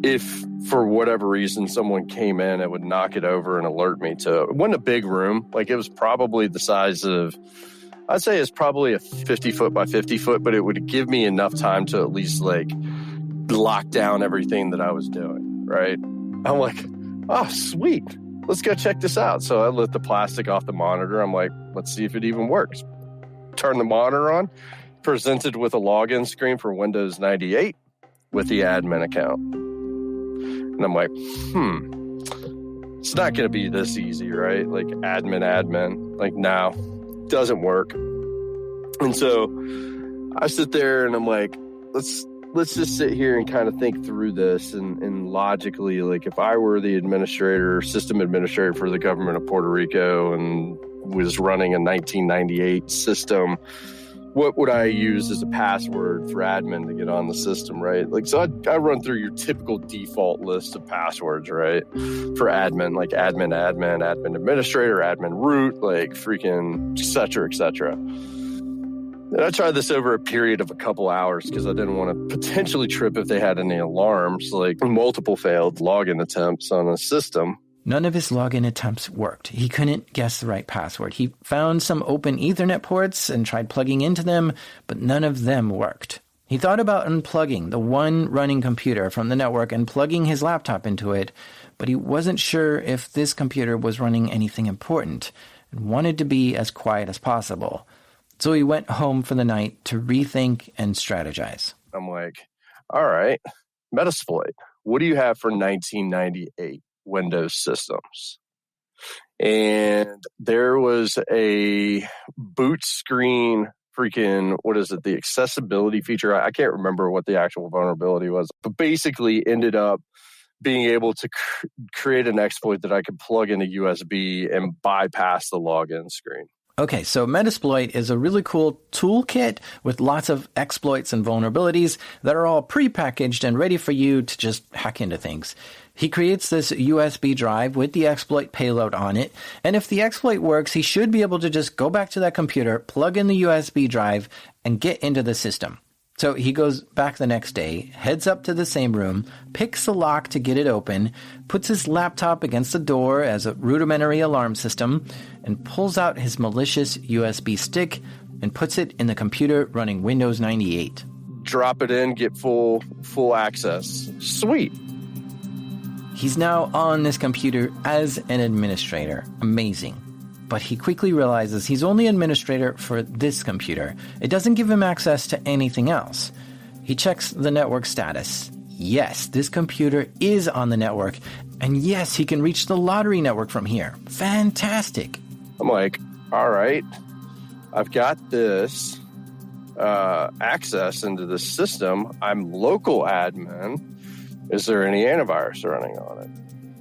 if for whatever reason someone came in, it would knock it over and alert me to it. Wasn't a big room. Like, it was probably the size of, I'd say it's probably a 50 foot by 50 foot, but it would give me enough time to at least like lock down everything that I was doing, right? I'm like, oh, sweet. Let's go check this out. So I lit the plastic off the monitor. I'm like, let's see if it even works. Turn the monitor on, presented with a login screen for Windows 98 with the admin account. And I'm like, it's not going to be this easy, right? Like admin. Like, no, doesn't work. And so I sit there and I'm like, let's just sit here and kind of think through this and logically, like, if I were the system administrator for the government of Puerto Rico and was running a 1998 system, what would I use as a password for admin to get on the system, right? Like, so I run through your typical default list of passwords, right? For admin, like admin administrator, admin root, like freaking et cetera, et cetera. And I tried this over a period of a couple hours because I didn't want to potentially trip if they had any alarms, like multiple failed login attempts on a system. None of his login attempts worked. He couldn't guess the right password. He found some open Ethernet ports and tried plugging into them, but none of them worked. He thought about unplugging the one running computer from the network and plugging his laptop into it, but he wasn't sure if this computer was running anything important and wanted to be as quiet as possible. So he went home for the night to rethink and strategize. I'm like, all right, Metasploit, what do you have for 1998? Windows systems? And there was a boot screen freaking, what is it, the accessibility feature? I can't remember what the actual vulnerability was, but basically ended up being able to create an exploit that I could plug into USB and bypass the login screen. Okay, so Metasploit is a really cool toolkit with lots of exploits and vulnerabilities that are all prepackaged and ready for you to just hack into things. He creates this USB drive with the exploit payload on it, and if the exploit works, he should be able to just go back to that computer, plug in the USB drive, and get into the system. So he goes back the next day, heads up to the same room, picks the lock to get it open, puts his laptop against the door as a rudimentary alarm system, and pulls out his malicious USB stick and puts it in the computer running Windows 98. Drop it in, get full access. Sweet. He's now on this computer as an administrator. Amazing. But he quickly realizes he's only administrator for this computer. It doesn't give him access to anything else. He checks the network status. Yes, this computer is on the network. And yes, he can reach the lottery network from here. Fantastic. I'm like, all right, I've got this access into the system. I'm local admin. Is there any antivirus running on it?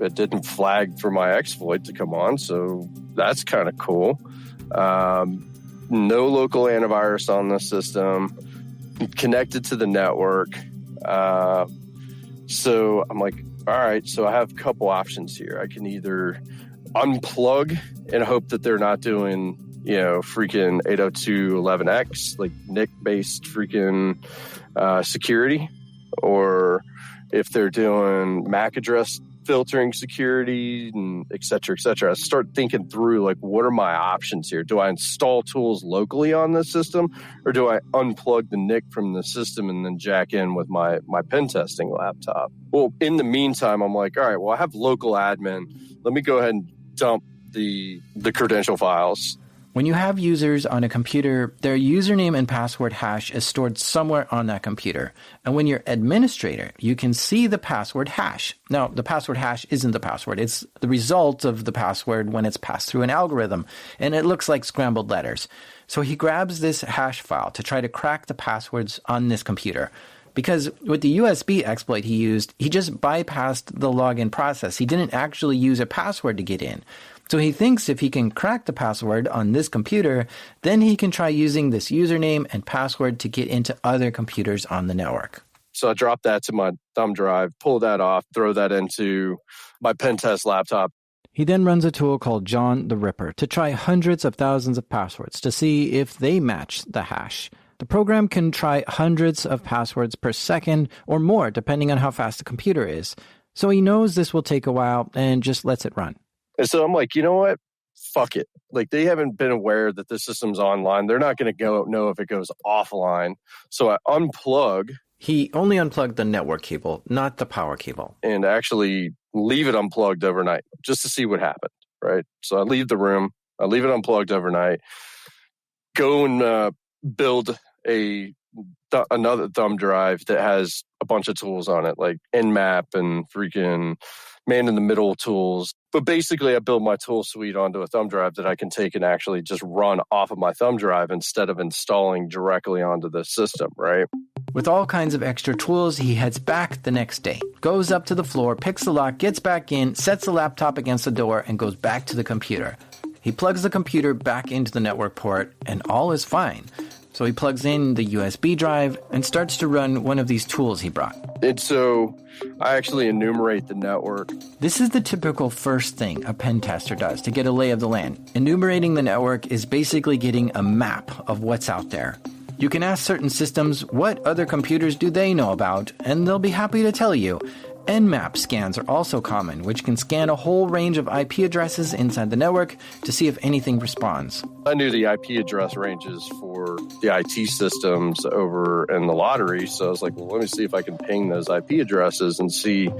It didn't flag for my exploit to come on, so that's kind of cool. No local antivirus on the system, connected to the network. So I'm like, all right, so I have a couple options here. I can either unplug and hope that they're not doing freaking 802.11x, like NIC-based freaking security, or if they're doing MAC address filtering security, and et cetera, et cetera. I start thinking through, like, what are my options here? Do I install tools locally on this system, or do I unplug the NIC from the system and then jack in with my pen testing laptop? Well, in the meantime, I'm like, all right, well, I have local admin. Let me go ahead and dump the credential files. When you have users on a computer, their username and password hash is stored somewhere on that computer. And when you're administrator, you can see the password hash. Now, the password hash isn't the password. It's the result of the password when it's passed through an algorithm. And it looks like scrambled letters. So he grabs this hash file to try to crack the passwords on this computer. Because with the USB exploit he used, he just bypassed the login process. He didn't actually use a password to get in. So he thinks if he can crack the password on this computer, then he can try using this username and password to get into other computers on the network. So I drop that to my thumb drive, pull that off, throw that into my pen test laptop. He then runs a tool called John the Ripper to try hundreds of thousands of passwords to see if they match the hash. The program can try hundreds of passwords per second or more, depending on how fast the computer is. So he knows this will take a while and just lets it run. And so I'm like, you know what? Fuck it. Like, they haven't been aware that the system's online. They're not going to know if it goes offline. So I unplug. He only unplugged the network cable, not the power cable. And actually leave it unplugged overnight just to see what happened, right? So I leave the room. I leave it unplugged overnight. Go and build another thumb drive that has a bunch of tools on it, like Nmap and freaking man-in-the-middle tools. But basically, I build my tool suite onto a thumb drive that I can take and actually just run off of my thumb drive instead of installing directly onto the system, right? With all kinds of extra tools, he heads back the next day, goes up to the floor, picks the lock, gets back in, sets the laptop against the door, and goes back to the computer. He plugs the computer back into the network port, and all is fine. So he plugs in the USB drive and starts to run one of these tools he brought. And so I actually enumerate the network. This is the typical first thing a pen tester does to get a lay of the land. Enumerating the network is basically getting a map of what's out there. You can ask certain systems what other computers do they know about, and they'll be happy to tell you. Nmap scans are also common, which can scan a whole range of IP addresses inside the network to see if anything responds. I knew the IP address ranges for the IT systems over in the lottery, so I was like, well, let me see if I can ping those IP addresses and see,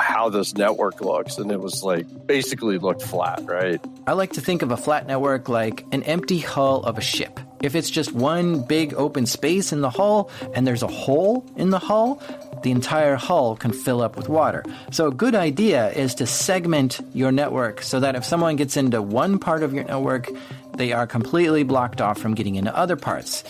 how this network looks. And it was like, basically looked flat, right? I like to think of a flat network like an empty hull of a ship. If it's just one big open space in the hull and there's a hole in the hull, the entire hull can fill up with water. So a good idea is to segment your network so that if someone gets into one part of your network, they are completely blocked off from getting into other parts.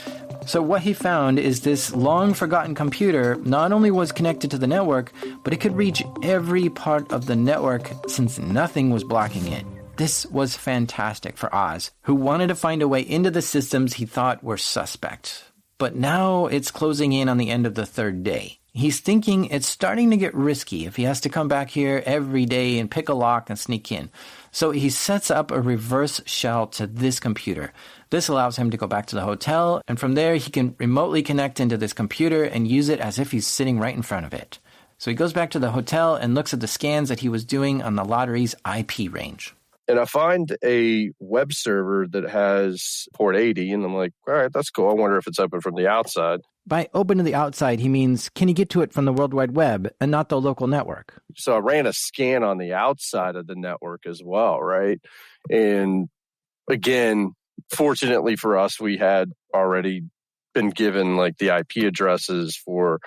So what he found is this long-forgotten computer not only was connected to the network, but it could reach every part of the network since nothing was blocking it. This was fantastic for Oz, who wanted to find a way into the systems he thought were suspect. But now it's closing in on the end of the third day. He's thinking it's starting to get risky if he has to come back here every day and pick a lock and sneak in. So he sets up a reverse shell to this computer. This allows him to go back to the hotel, and from there he can remotely connect into this computer and use it as if he's sitting right in front of it. So he goes back to the hotel and looks at the scans that he was doing on the lottery's IP range. And I find a web server that has port 80, and I'm like, all right, that's cool. I wonder if it's open from the outside. By open to the outside, he means, can you get to it from the World Wide Web and not the local network? So I ran a scan on the outside of the network as well, right? And again, fortunately for us, we had already been given like the IP addresses for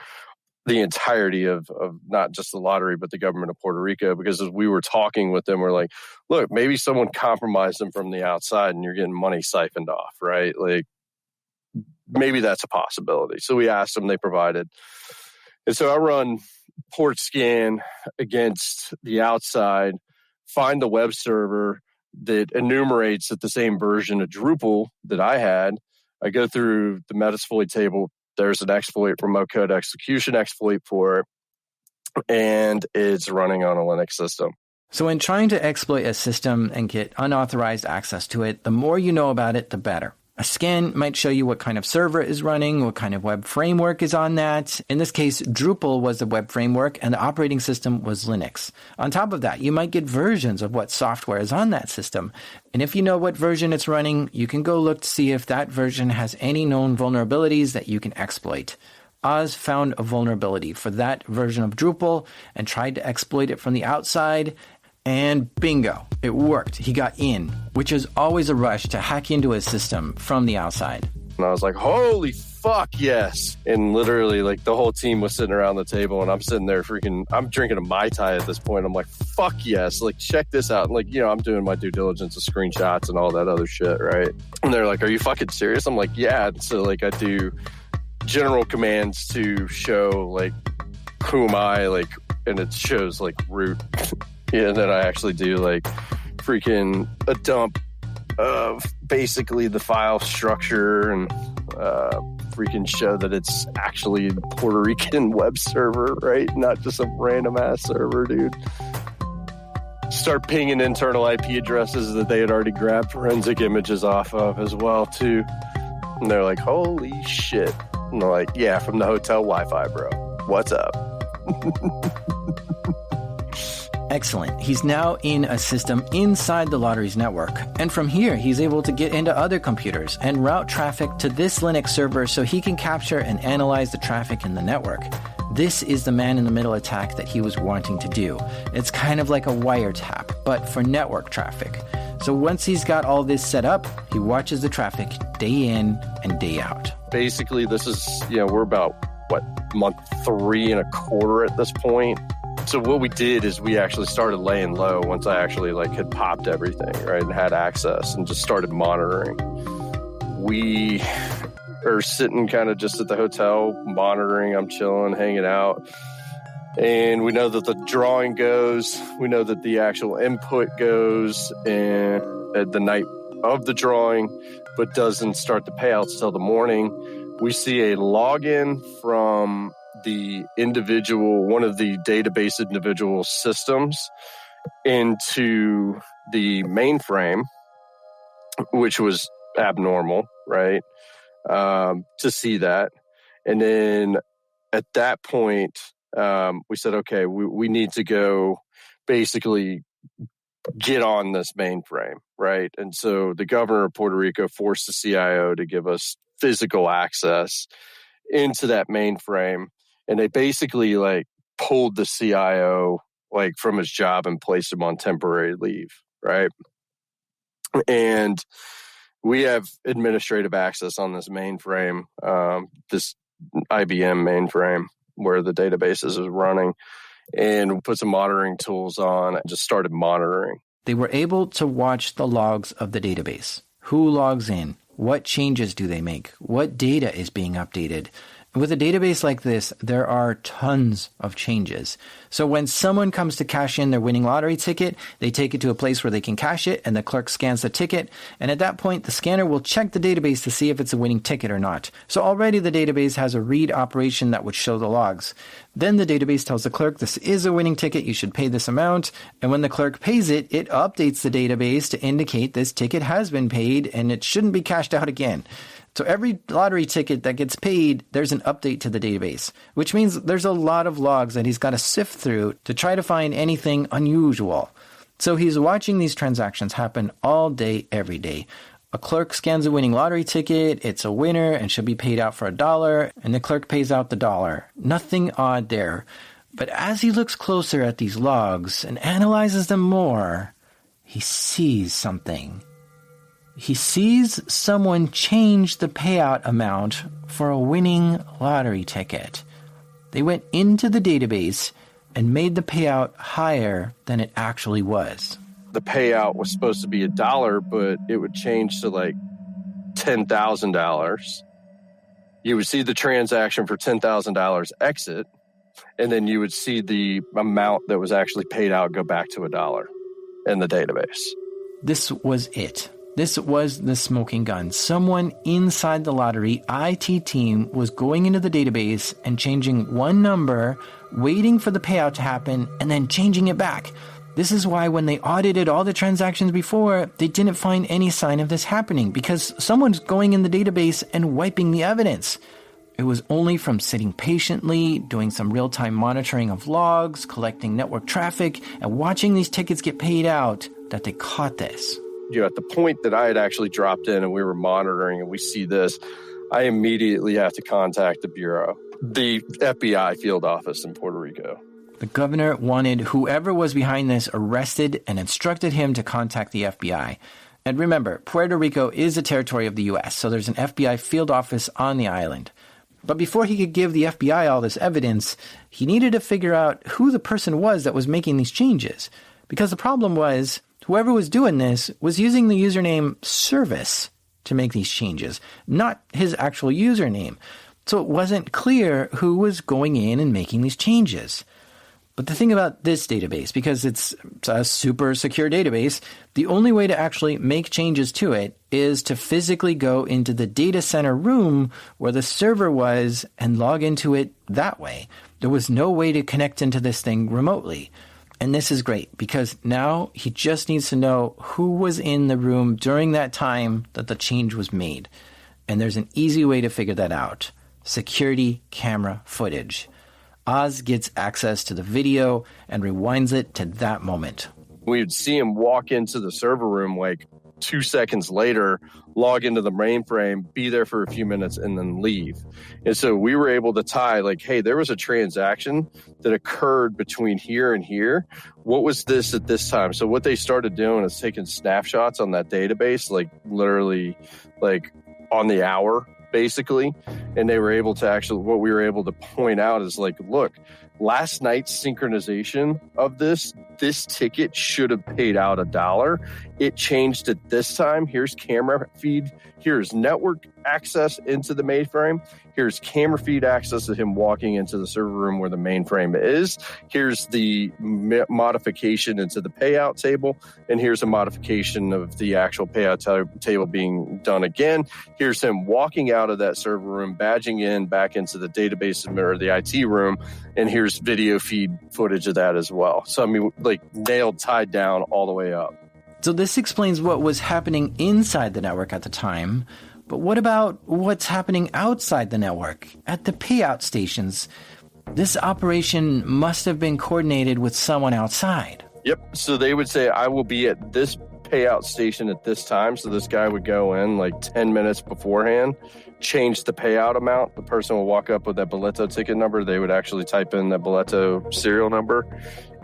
the entirety of not just the lottery, but the government of Puerto Rico, because as we were talking with them, we're like, look, maybe someone compromised them from the outside and you're getting money siphoned off, right? Like, maybe that's a possibility. So we asked them, they provided. And so I run port scan against the outside, find the web server that enumerates at the same version of Drupal that I had. I go through the Metasploit table. There's an exploit, remote code execution exploit for it, and it's running on a Linux system. So when trying to exploit a system and get unauthorized access to it, the more you know about it, the better. A scan might show you what kind of server is running, what kind of web framework is on that. In this case, Drupal was the web framework and the operating system was Linux. On top of that, you might get versions of what software is on that system. And if you know what version it's running, you can go look to see if that version has any known vulnerabilities that you can exploit. Oz found a vulnerability for that version of Drupal and tried to exploit it from the outside. And bingo, it worked. He got in, which is always a rush to hack into a system from the outside. And I was like, holy fuck, yes. And literally, like, the whole team was sitting around the table, and I'm sitting there I'm drinking a Mai Tai at this point. I'm like, fuck yes. Like, check this out. And like, I'm doing my due diligence of screenshots and all that other shit, right? And they're like, are you fucking serious? I'm like, yeah. And so, like, I do general commands to show, like, who am I, like, and it shows, like, root. Yeah, and then I actually do like freaking a dump of basically the file structure and freaking show that it's actually a Puerto Rican web server, right? Not just some random ass server, dude. Start pinging internal IP addresses that they had already grabbed forensic images off of as well, too. And they're like, holy shit. And they're like, yeah, from the hotel Wi-Fi, bro. What's up? Excellent. He's now in a system inside the lottery's network. And from here, he's able to get into other computers and route traffic to this Linux server so he can capture and analyze the traffic in the network. This is the man-in-the-middle attack that he was wanting to do. It's kind of like a wiretap, but for network traffic. So once he's got all this set up, he watches the traffic day in and day out. Basically, this is, we're about, month 3 1/4 at this point. So what we did is we actually started laying low once I actually had popped everything, right, and had access and just started monitoring. We are sitting kind of just at the hotel monitoring. I'm chilling, hanging out. And we know that the drawing goes. We know that the actual input goes and at the night of the drawing, but doesn't start the payouts till the morning. We see a login from one of the database individual systems into the mainframe, which was abnormal, right? To see that. And then at that point, we said, okay, we need to go basically get on this mainframe, right? And so the governor of Puerto Rico forced the CIO to give us physical access into that mainframe. And they basically pulled the CIO from his job and placed him on temporary leave, right? And we have administrative access on this mainframe, this IBM mainframe where the databases is running, and we put some monitoring tools on and just started monitoring. They were able to watch the logs of the database. Who logs in? What changes do they make? What data is being updated? With a database like this, there are tons of changes. So when someone comes to cash in their winning lottery ticket, they take it to a place where they can cash it, and the clerk scans the ticket. And at that point, the scanner will check the database to see if it's a winning ticket or not. So already the database has a read operation that would show the logs. Then the database tells the clerk, this is a winning ticket, you should pay this amount. And when the clerk pays it, it updates the database to indicate this ticket has been paid and it shouldn't be cashed out again. So every lottery ticket that gets paid, there's an update to the database, which means there's a lot of logs that he's got to sift through to try to find anything unusual. So he's watching these transactions happen all day, every day. A clerk scans a winning lottery ticket, it's a winner and should be paid out for $1, and the clerk pays out the $1. Nothing odd there. But as he looks closer at these logs and analyzes them more, he sees something. He sees someone change the payout amount for a winning lottery ticket. They went into the database and made the payout higher than it actually was. The payout was supposed to be $1, but it would change to $10,000. You would see the transaction for $10,000 exit, and then you would see the amount that was actually paid out go back to $1 in the database. This was it. This was the smoking gun. Someone inside the lottery IT team was going into the database and changing one number, waiting for the payout to happen, and then changing it back. This is why when they audited all the transactions before, they didn't find any sign of this happening because someone's going in the database and wiping the evidence. It was only from sitting patiently, doing some real-time monitoring of logs, collecting network traffic, and watching these tickets get paid out that they caught this. At the point that I had actually dropped in and we were monitoring and we see this, I immediately have to contact the Bureau, the FBI field office in Puerto Rico. The governor wanted whoever was behind this arrested and instructed him to contact the FBI. And remember, Puerto Rico is a territory of the U.S., so there's an FBI field office on the island. But before he could give the FBI all this evidence, he needed to figure out who the person was that was making these changes. Because the problem was, whoever was doing this was using the username service to make these changes, not his actual username. So it wasn't clear who was going in and making these changes. But the thing about this database, because it's a super secure database, the only way to actually make changes to it is to physically go into the data center room where the server was and log into it that way. There was no way to connect into this thing remotely. And this is great because now he just needs to know who was in the room during that time that the change was made. And there's an easy way to figure that out. Security camera footage. Oz gets access to the video and rewinds it to that moment. We would see him walk into the server room like 2 seconds later, log into the mainframe, be there for a few minutes, and then leave. And so we were able to tie like, hey, there was a transaction that occurred between here and here. What was this at this time? So what they started doing is taking snapshots on that database, like literally like on the hour, basically. And they were able to actually, what we were able to point out is like, look, last night's synchronization of this ticket should have paid out $1. It changed at this time. Here's camera feed. Here's network access into the mainframe. Here's camera feed access of him walking into the server room where the mainframe is. Here's the modification into the payout table. And here's a modification of the actual payout table being done again. Here's him walking out of that server room, badging in back into the database or the IT room. And here's video feed footage of that as well. So, I mean, like nailed, tied down all the way up. So this explains what was happening inside the network at the time. But what about what's happening outside the network, at the payout stations? This operation must have been coordinated with someone outside. Yep. So they would say, I will be at this payout station at this time. So this guy would go in like 10 minutes beforehand, change the payout amount. The person will walk up with that boleto ticket number. They would actually type in the boleto serial number,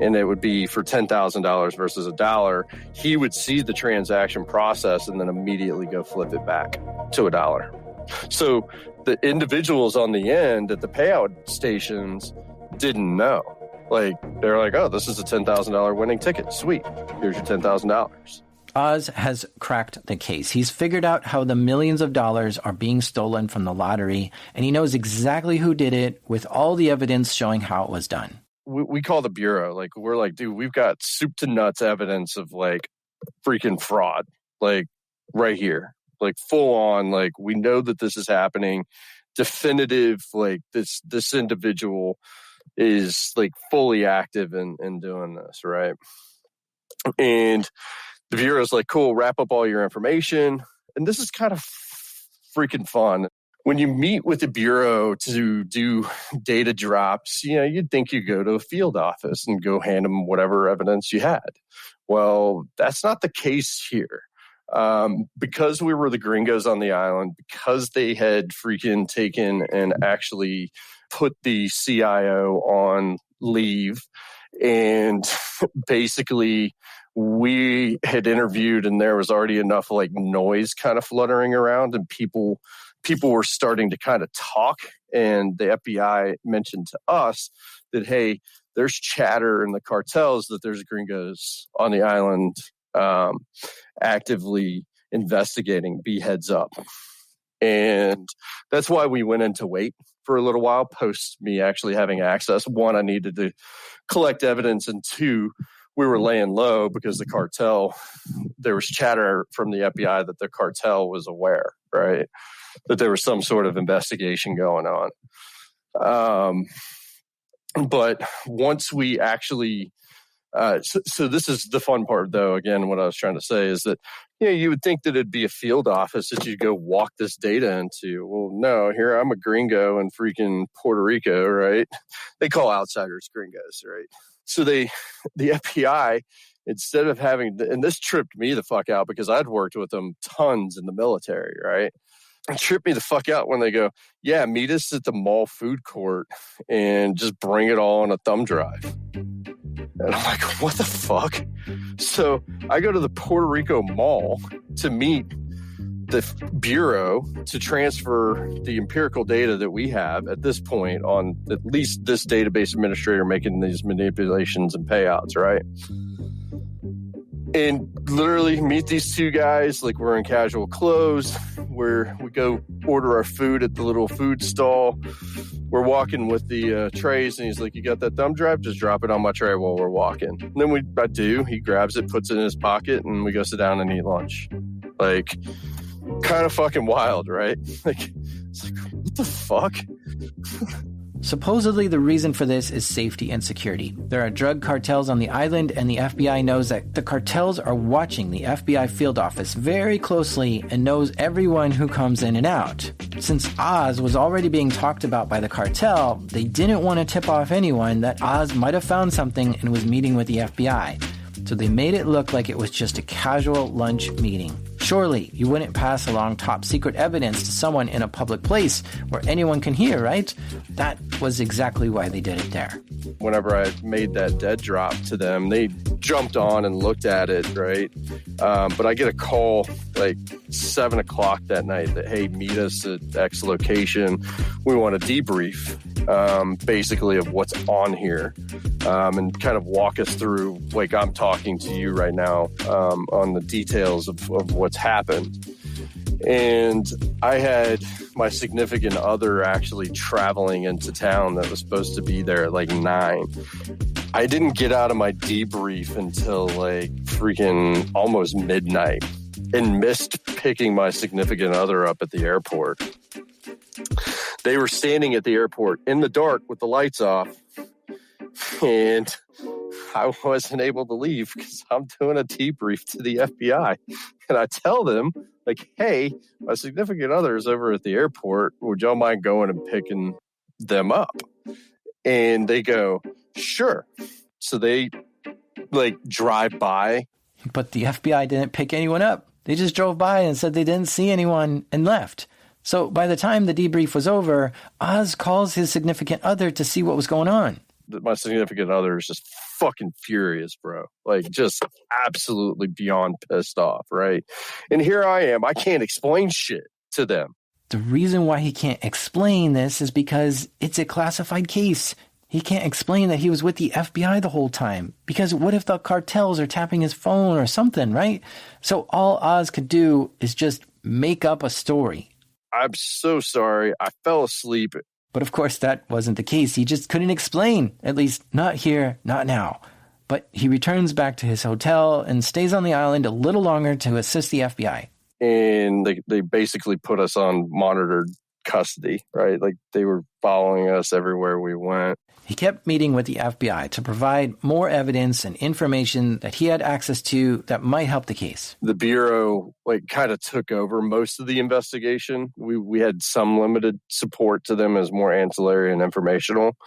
and it would be for $10,000 versus $1. He would see the transaction process and then immediately go flip it back to $1. So the individuals on the end at the payout stations didn't know. Like, they're like, oh, this is a $10,000 winning ticket. Sweet. Here's your $10,000. Oz has cracked the case. He's figured out how the millions of dollars are being stolen from the lottery, and he knows exactly who did it with all the evidence showing how it was done. We call the Bureau. Like, we're like, dude, we've got soup to nuts evidence of like freaking fraud, like right here, like full on, like we know that this is happening. Definitive, like this individual is like fully active in doing this, right? And the Bureau's like, cool, wrap up all your information. And this is kind of freaking fun. When you meet with the Bureau to do data drops, you know, you'd think you go to a field office and go hand them whatever evidence you had. Well, that's not the case here. Because we were the gringos on the island, because they had freaking taken and actually put the CIO on leave, and basically we had interviewed and there was already enough like noise kind of fluttering around, and people were starting to kind of talk, and the FBI mentioned to us that, hey, there's chatter in the cartels that there's gringos on the island actively investigating. Be heads up. And that's why we went into wait for a little while post me actually having access. One, I needed to collect evidence, and two, we were laying low because the cartel, there was chatter from the FBI that the cartel was aware, right? That there was some sort of investigation going on. But once we actually So this is the fun part, though. Again, what I was trying to say is that, you would think that it'd be a field office that you'd go walk this data into. Well, no, here I'm a gringo in freaking Puerto Rico, right? They call outsiders gringos, right? So the FBI, instead of having, and this tripped me the fuck out because I'd worked with them tons in the military, right? It tripped me the fuck out when they go, yeah, meet us at the mall food court and just bring it all on a thumb drive. And I'm like, what the fuck? So I go to the Puerto Rico Mall to meet the Bureau to transfer the empirical data that we have at this point on at least this database administrator making these manipulations and payouts, right? And literally meet these two guys like we're in casual clothes, where we go order our food at the little food stall. We're walking with the trays, and he's like, you got that thumb drive? Just drop it on my tray while we're walking. And then I do. He grabs it, puts it in his pocket, and we go sit down and eat lunch. Like, kind of fucking wild, right? Like, it's like, what the fuck? Supposedly, the reason for this is safety and security. There are drug cartels on the island, and the FBI knows that the cartels are watching the FBI field office very closely and knows everyone who comes in and out. Since Oz was already being talked about by the cartel, they didn't want to tip off anyone that Oz might have found something and was meeting with the FBI. So they made it look like it was just a casual lunch meeting. Surely, you wouldn't pass along top-secret evidence to someone in a public place where anyone can hear, right? That was exactly why they did it there. Whenever I made that dead drop to them, they jumped on and looked at it, right? But I get a call like 7 o'clock that night that, hey, meet us at X location. We want to debrief, basically, of what's on here, and kind of walk us through, like I'm talking to you right now, on the details of what's happened. And I had my significant other actually traveling into town that was supposed to be there at like 9. I didn't get out of my debrief until like freaking almost midnight and missed picking my significant other up at the airport. They were standing at the airport in the dark with the lights off, and I wasn't able to leave because I'm doing a debrief to the FBI. And I tell them, like, hey, my significant other is over at the airport. Would y'all mind going and picking them up? And they go, sure. So they, like, drive by. But the FBI didn't pick anyone up. They just drove by and said they didn't see anyone and left. So by the time the debrief was over, Oz calls his significant other to see what was going on. My significant other is just fucking furious, bro. Like, just absolutely beyond pissed off, right? And here I am. I can't explain shit to them. The reason why he can't explain this is because it's a classified case. He can't explain that he was with the FBI the whole time. Because what if the cartels are tapping his phone or something, right? So all Oz could do is just make up a story. I'm so sorry. I fell asleep. But of course, that wasn't the case. He just couldn't explain, at least not here, not now. But he returns back to his hotel and stays on the island a little longer to assist the FBI. And they basically put us on monitored custody, right? Like, they were following us everywhere we went. He kept meeting with the FBI to provide more evidence and information that he had access to that might help the case. The Bureau, like, kind of took over most of the investigation. We had some limited support to them as more ancillary and informational,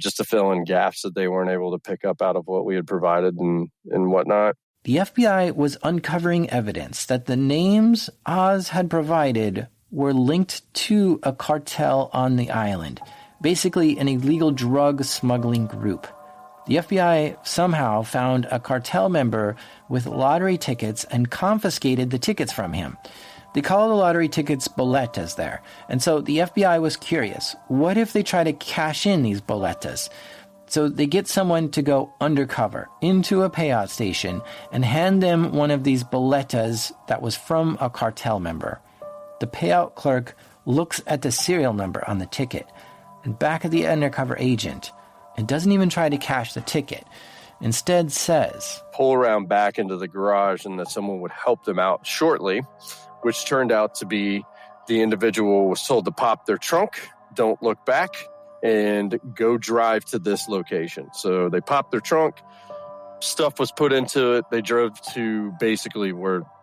just to fill in gaps that they weren't able to pick up out of what we had provided and whatnot. The FBI was uncovering evidence that the names Oz had provided were linked to a cartel on the island. Basically an illegal drug smuggling group. The FBI somehow found a cartel member with lottery tickets and confiscated the tickets from him. They call the lottery tickets boletas there, and so the FBI was curious. What if they try to cash in these boletas? So they get someone to go undercover into a payout station and hand them one of these boletas that was from a cartel member. The payout clerk looks at the serial number on the ticket and back at the undercover agent and doesn't even try to cash the ticket. Instead says, pull around back into the garage and that someone would help them out shortly, which turned out to be the individual was told to pop their trunk, don't look back, and go drive to this location. So they popped their trunk, stuff was put into it. They drove to basically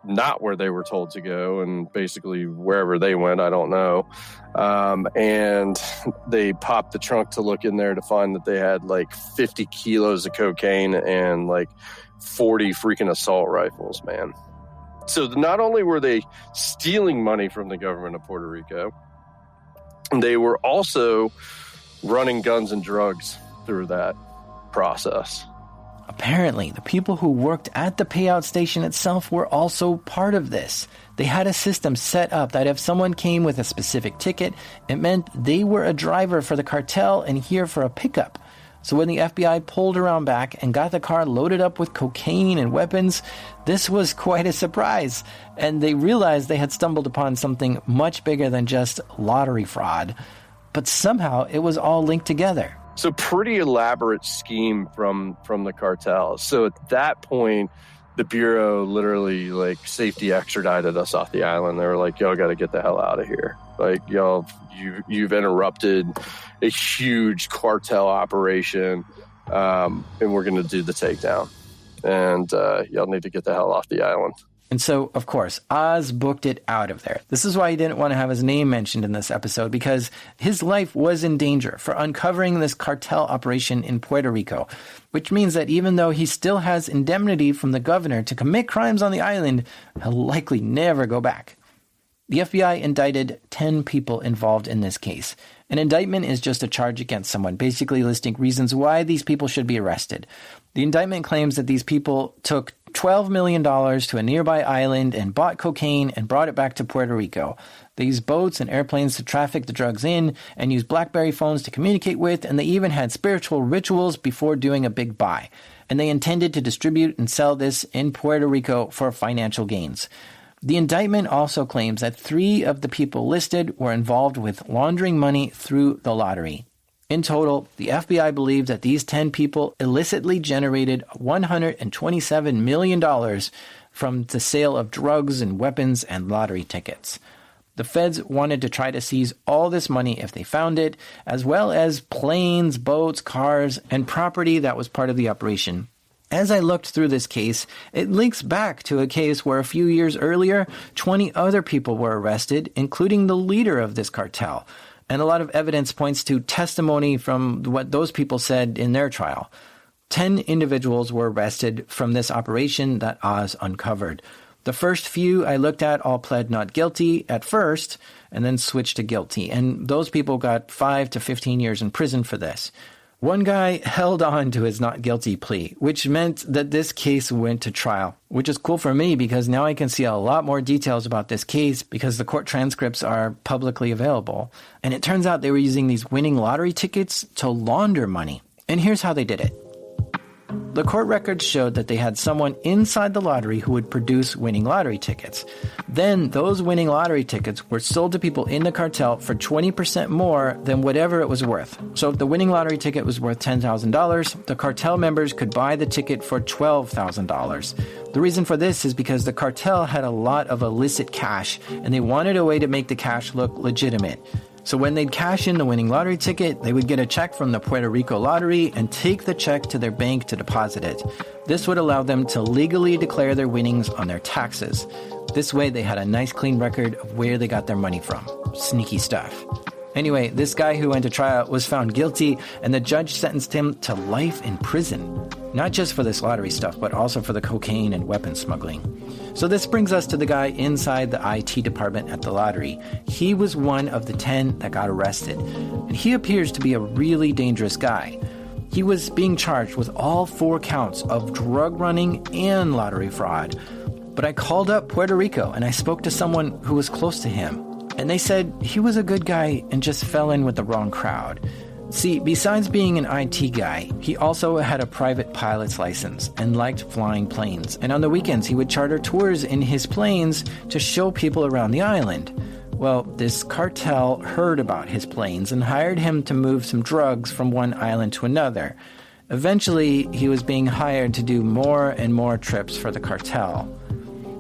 not where they were told to go, and basically wherever they went, I don't know. And they popped the trunk to look in there to find that they had like 50 kilos of cocaine and like 40 freaking assault rifles, man. So not only were they stealing money from the government of Puerto Rico, they were also running guns and drugs through that process. Apparently, the people who worked at the payout station itself were also part of this. They had a system set up that if someone came with a specific ticket, it meant they were a driver for the cartel and here for a pickup. So when the FBI pulled around back and got the car loaded up with cocaine and weapons, this was quite a surprise. And they realized they had stumbled upon something much bigger than just lottery fraud. But somehow it was all linked together. So pretty elaborate scheme from the cartel. So at that point, the Bureau literally like safety extradited us off the island. They were like, y'all got to get the hell out of here. Like, y'all, you've interrupted a huge cartel operation, and we're going to do the takedown. And y'all need to get the hell off the island. And so, of course, Oz booked it out of there. This is why he didn't want to have his name mentioned in this episode, because his life was in danger for uncovering this cartel operation in Puerto Rico, which means that even though he still has indemnity from the governor to commit crimes on the island, he'll likely never go back. The FBI indicted 10 people involved in this case. An indictment is just a charge against someone, basically listing reasons why these people should be arrested. The indictment claims that these people took $12 million to a nearby island and bought cocaine and brought it back to Puerto Rico. They used boats and airplanes to traffic the drugs in and used BlackBerry phones to communicate with, and they even had spiritual rituals before doing a big buy. And they intended to distribute and sell this in Puerto Rico for financial gains. The indictment also claims that 3 of the people listed were involved with laundering money through the lottery. In total, the FBI believed that these 10 people illicitly generated $127 million from the sale of drugs and weapons and lottery tickets. The feds wanted to try to seize all this money if they found it, as well as planes, boats, cars, and property that was part of the operation. As I looked through this case, it links back to a case where a few years earlier, 20 other people were arrested, including the leader of this cartel. And a lot of evidence points to testimony from what those people said in their trial. 10 individuals were arrested from this operation that Oz uncovered. The first few I looked at all pled not guilty at first and then switched to guilty. And those people got 5 to 15 years in prison for this. One guy held on to his not guilty plea, which meant that this case went to trial, which is cool for me because now I can see a lot more details about this case because the court transcripts are publicly available. And it turns out they were using these winning lottery tickets to launder money. And here's how they did it. The court records showed that they had someone inside the lottery who would produce winning lottery tickets. Then those winning lottery tickets were sold to people in the cartel for 20% more than whatever it was worth. So if the winning lottery ticket was worth $10,000, the cartel members could buy the ticket for $12,000. The reason for this is because the cartel had a lot of illicit cash, and they wanted a way to make the cash look legitimate. So when they'd cash in the winning lottery ticket, they would get a check from the Puerto Rico lottery and take the check to their bank to deposit it. This would allow them to legally declare their winnings on their taxes. This way they had a nice clean record of where they got their money from. Sneaky stuff. Anyway, this guy who went to trial was found guilty, and the judge sentenced him to life in prison. Not just for this lottery stuff, but also for the cocaine and weapons smuggling. So this brings us to the guy inside the IT department at the lottery. He was one of the 10 that got arrested, and he appears to be a really dangerous guy. He was being charged with all 4 counts of drug running and lottery fraud. But I called up Puerto Rico, and I spoke to someone who was close to him. And they said he was a good guy and just fell in with the wrong crowd. See, besides being an IT guy, he also had a private pilot's license and liked flying planes. And on the weekends, he would charter tours in his planes to show people around the island. Well, this cartel heard about his planes and hired him to move some drugs from one island to another. Eventually, he was being hired to do more and more trips for the cartel.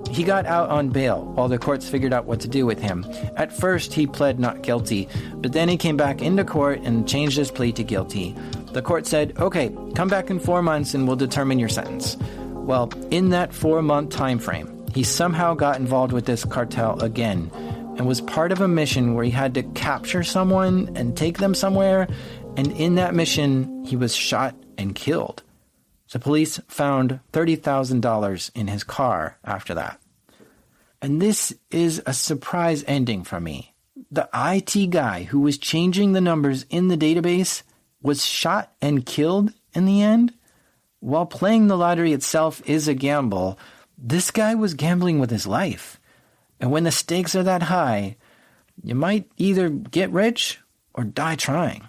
He got out on bail while the courts figured out what to do with him. At first, he pled not guilty, but then he came back into court and changed his plea to guilty. The court said, okay, come back in 4 months and we'll determine your sentence. Well, in that 4-month time frame, he somehow got involved with this cartel again and was part of a mission where he had to capture someone and take them somewhere. And in that mission, he was shot and killed. The police found $30,000 in his car after that. And this is a surprise ending for me. The IT guy who was changing the numbers in the database was shot and killed in the end. While playing the lottery itself is a gamble, this guy was gambling with his life. And when the stakes are that high, you might either get rich or die trying.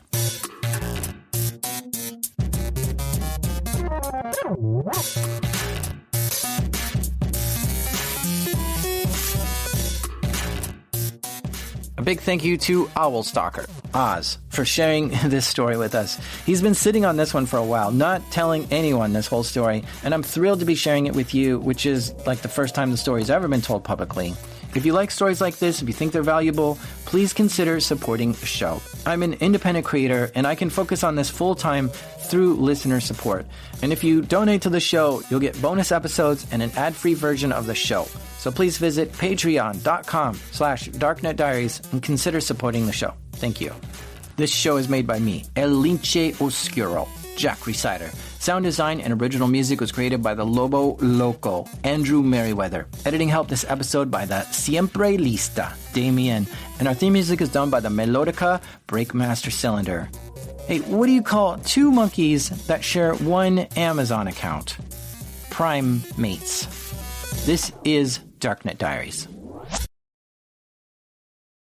A big thank you to Owl Stalker, Oz, for sharing this story with us. He's been sitting on this one for a while, not telling anyone this whole story, and I'm thrilled to be sharing it with you, which is like the first time the story's ever been told publicly. If you like stories like this, if you think they're valuable, please consider supporting the show. I'm an independent creator, and I can focus on this full-time through listener support. And if you donate to the show, you'll get bonus episodes and an ad-free version of the show. So please visit patreon.com/Darknet Diaries and consider supporting the show. Thank you. This show is made by me, El Lince Oscuro, Jack Rhysider. Sound design and original music was created by the Lobo Loco, Andrew Merriweather. Editing help this episode by the Siempre Lista, Damien. And our theme music is done by the Melodica Breakmaster Cylinder. Hey, what do you call two monkeys that share one Amazon account? Prime mates. This is Darknet Diaries.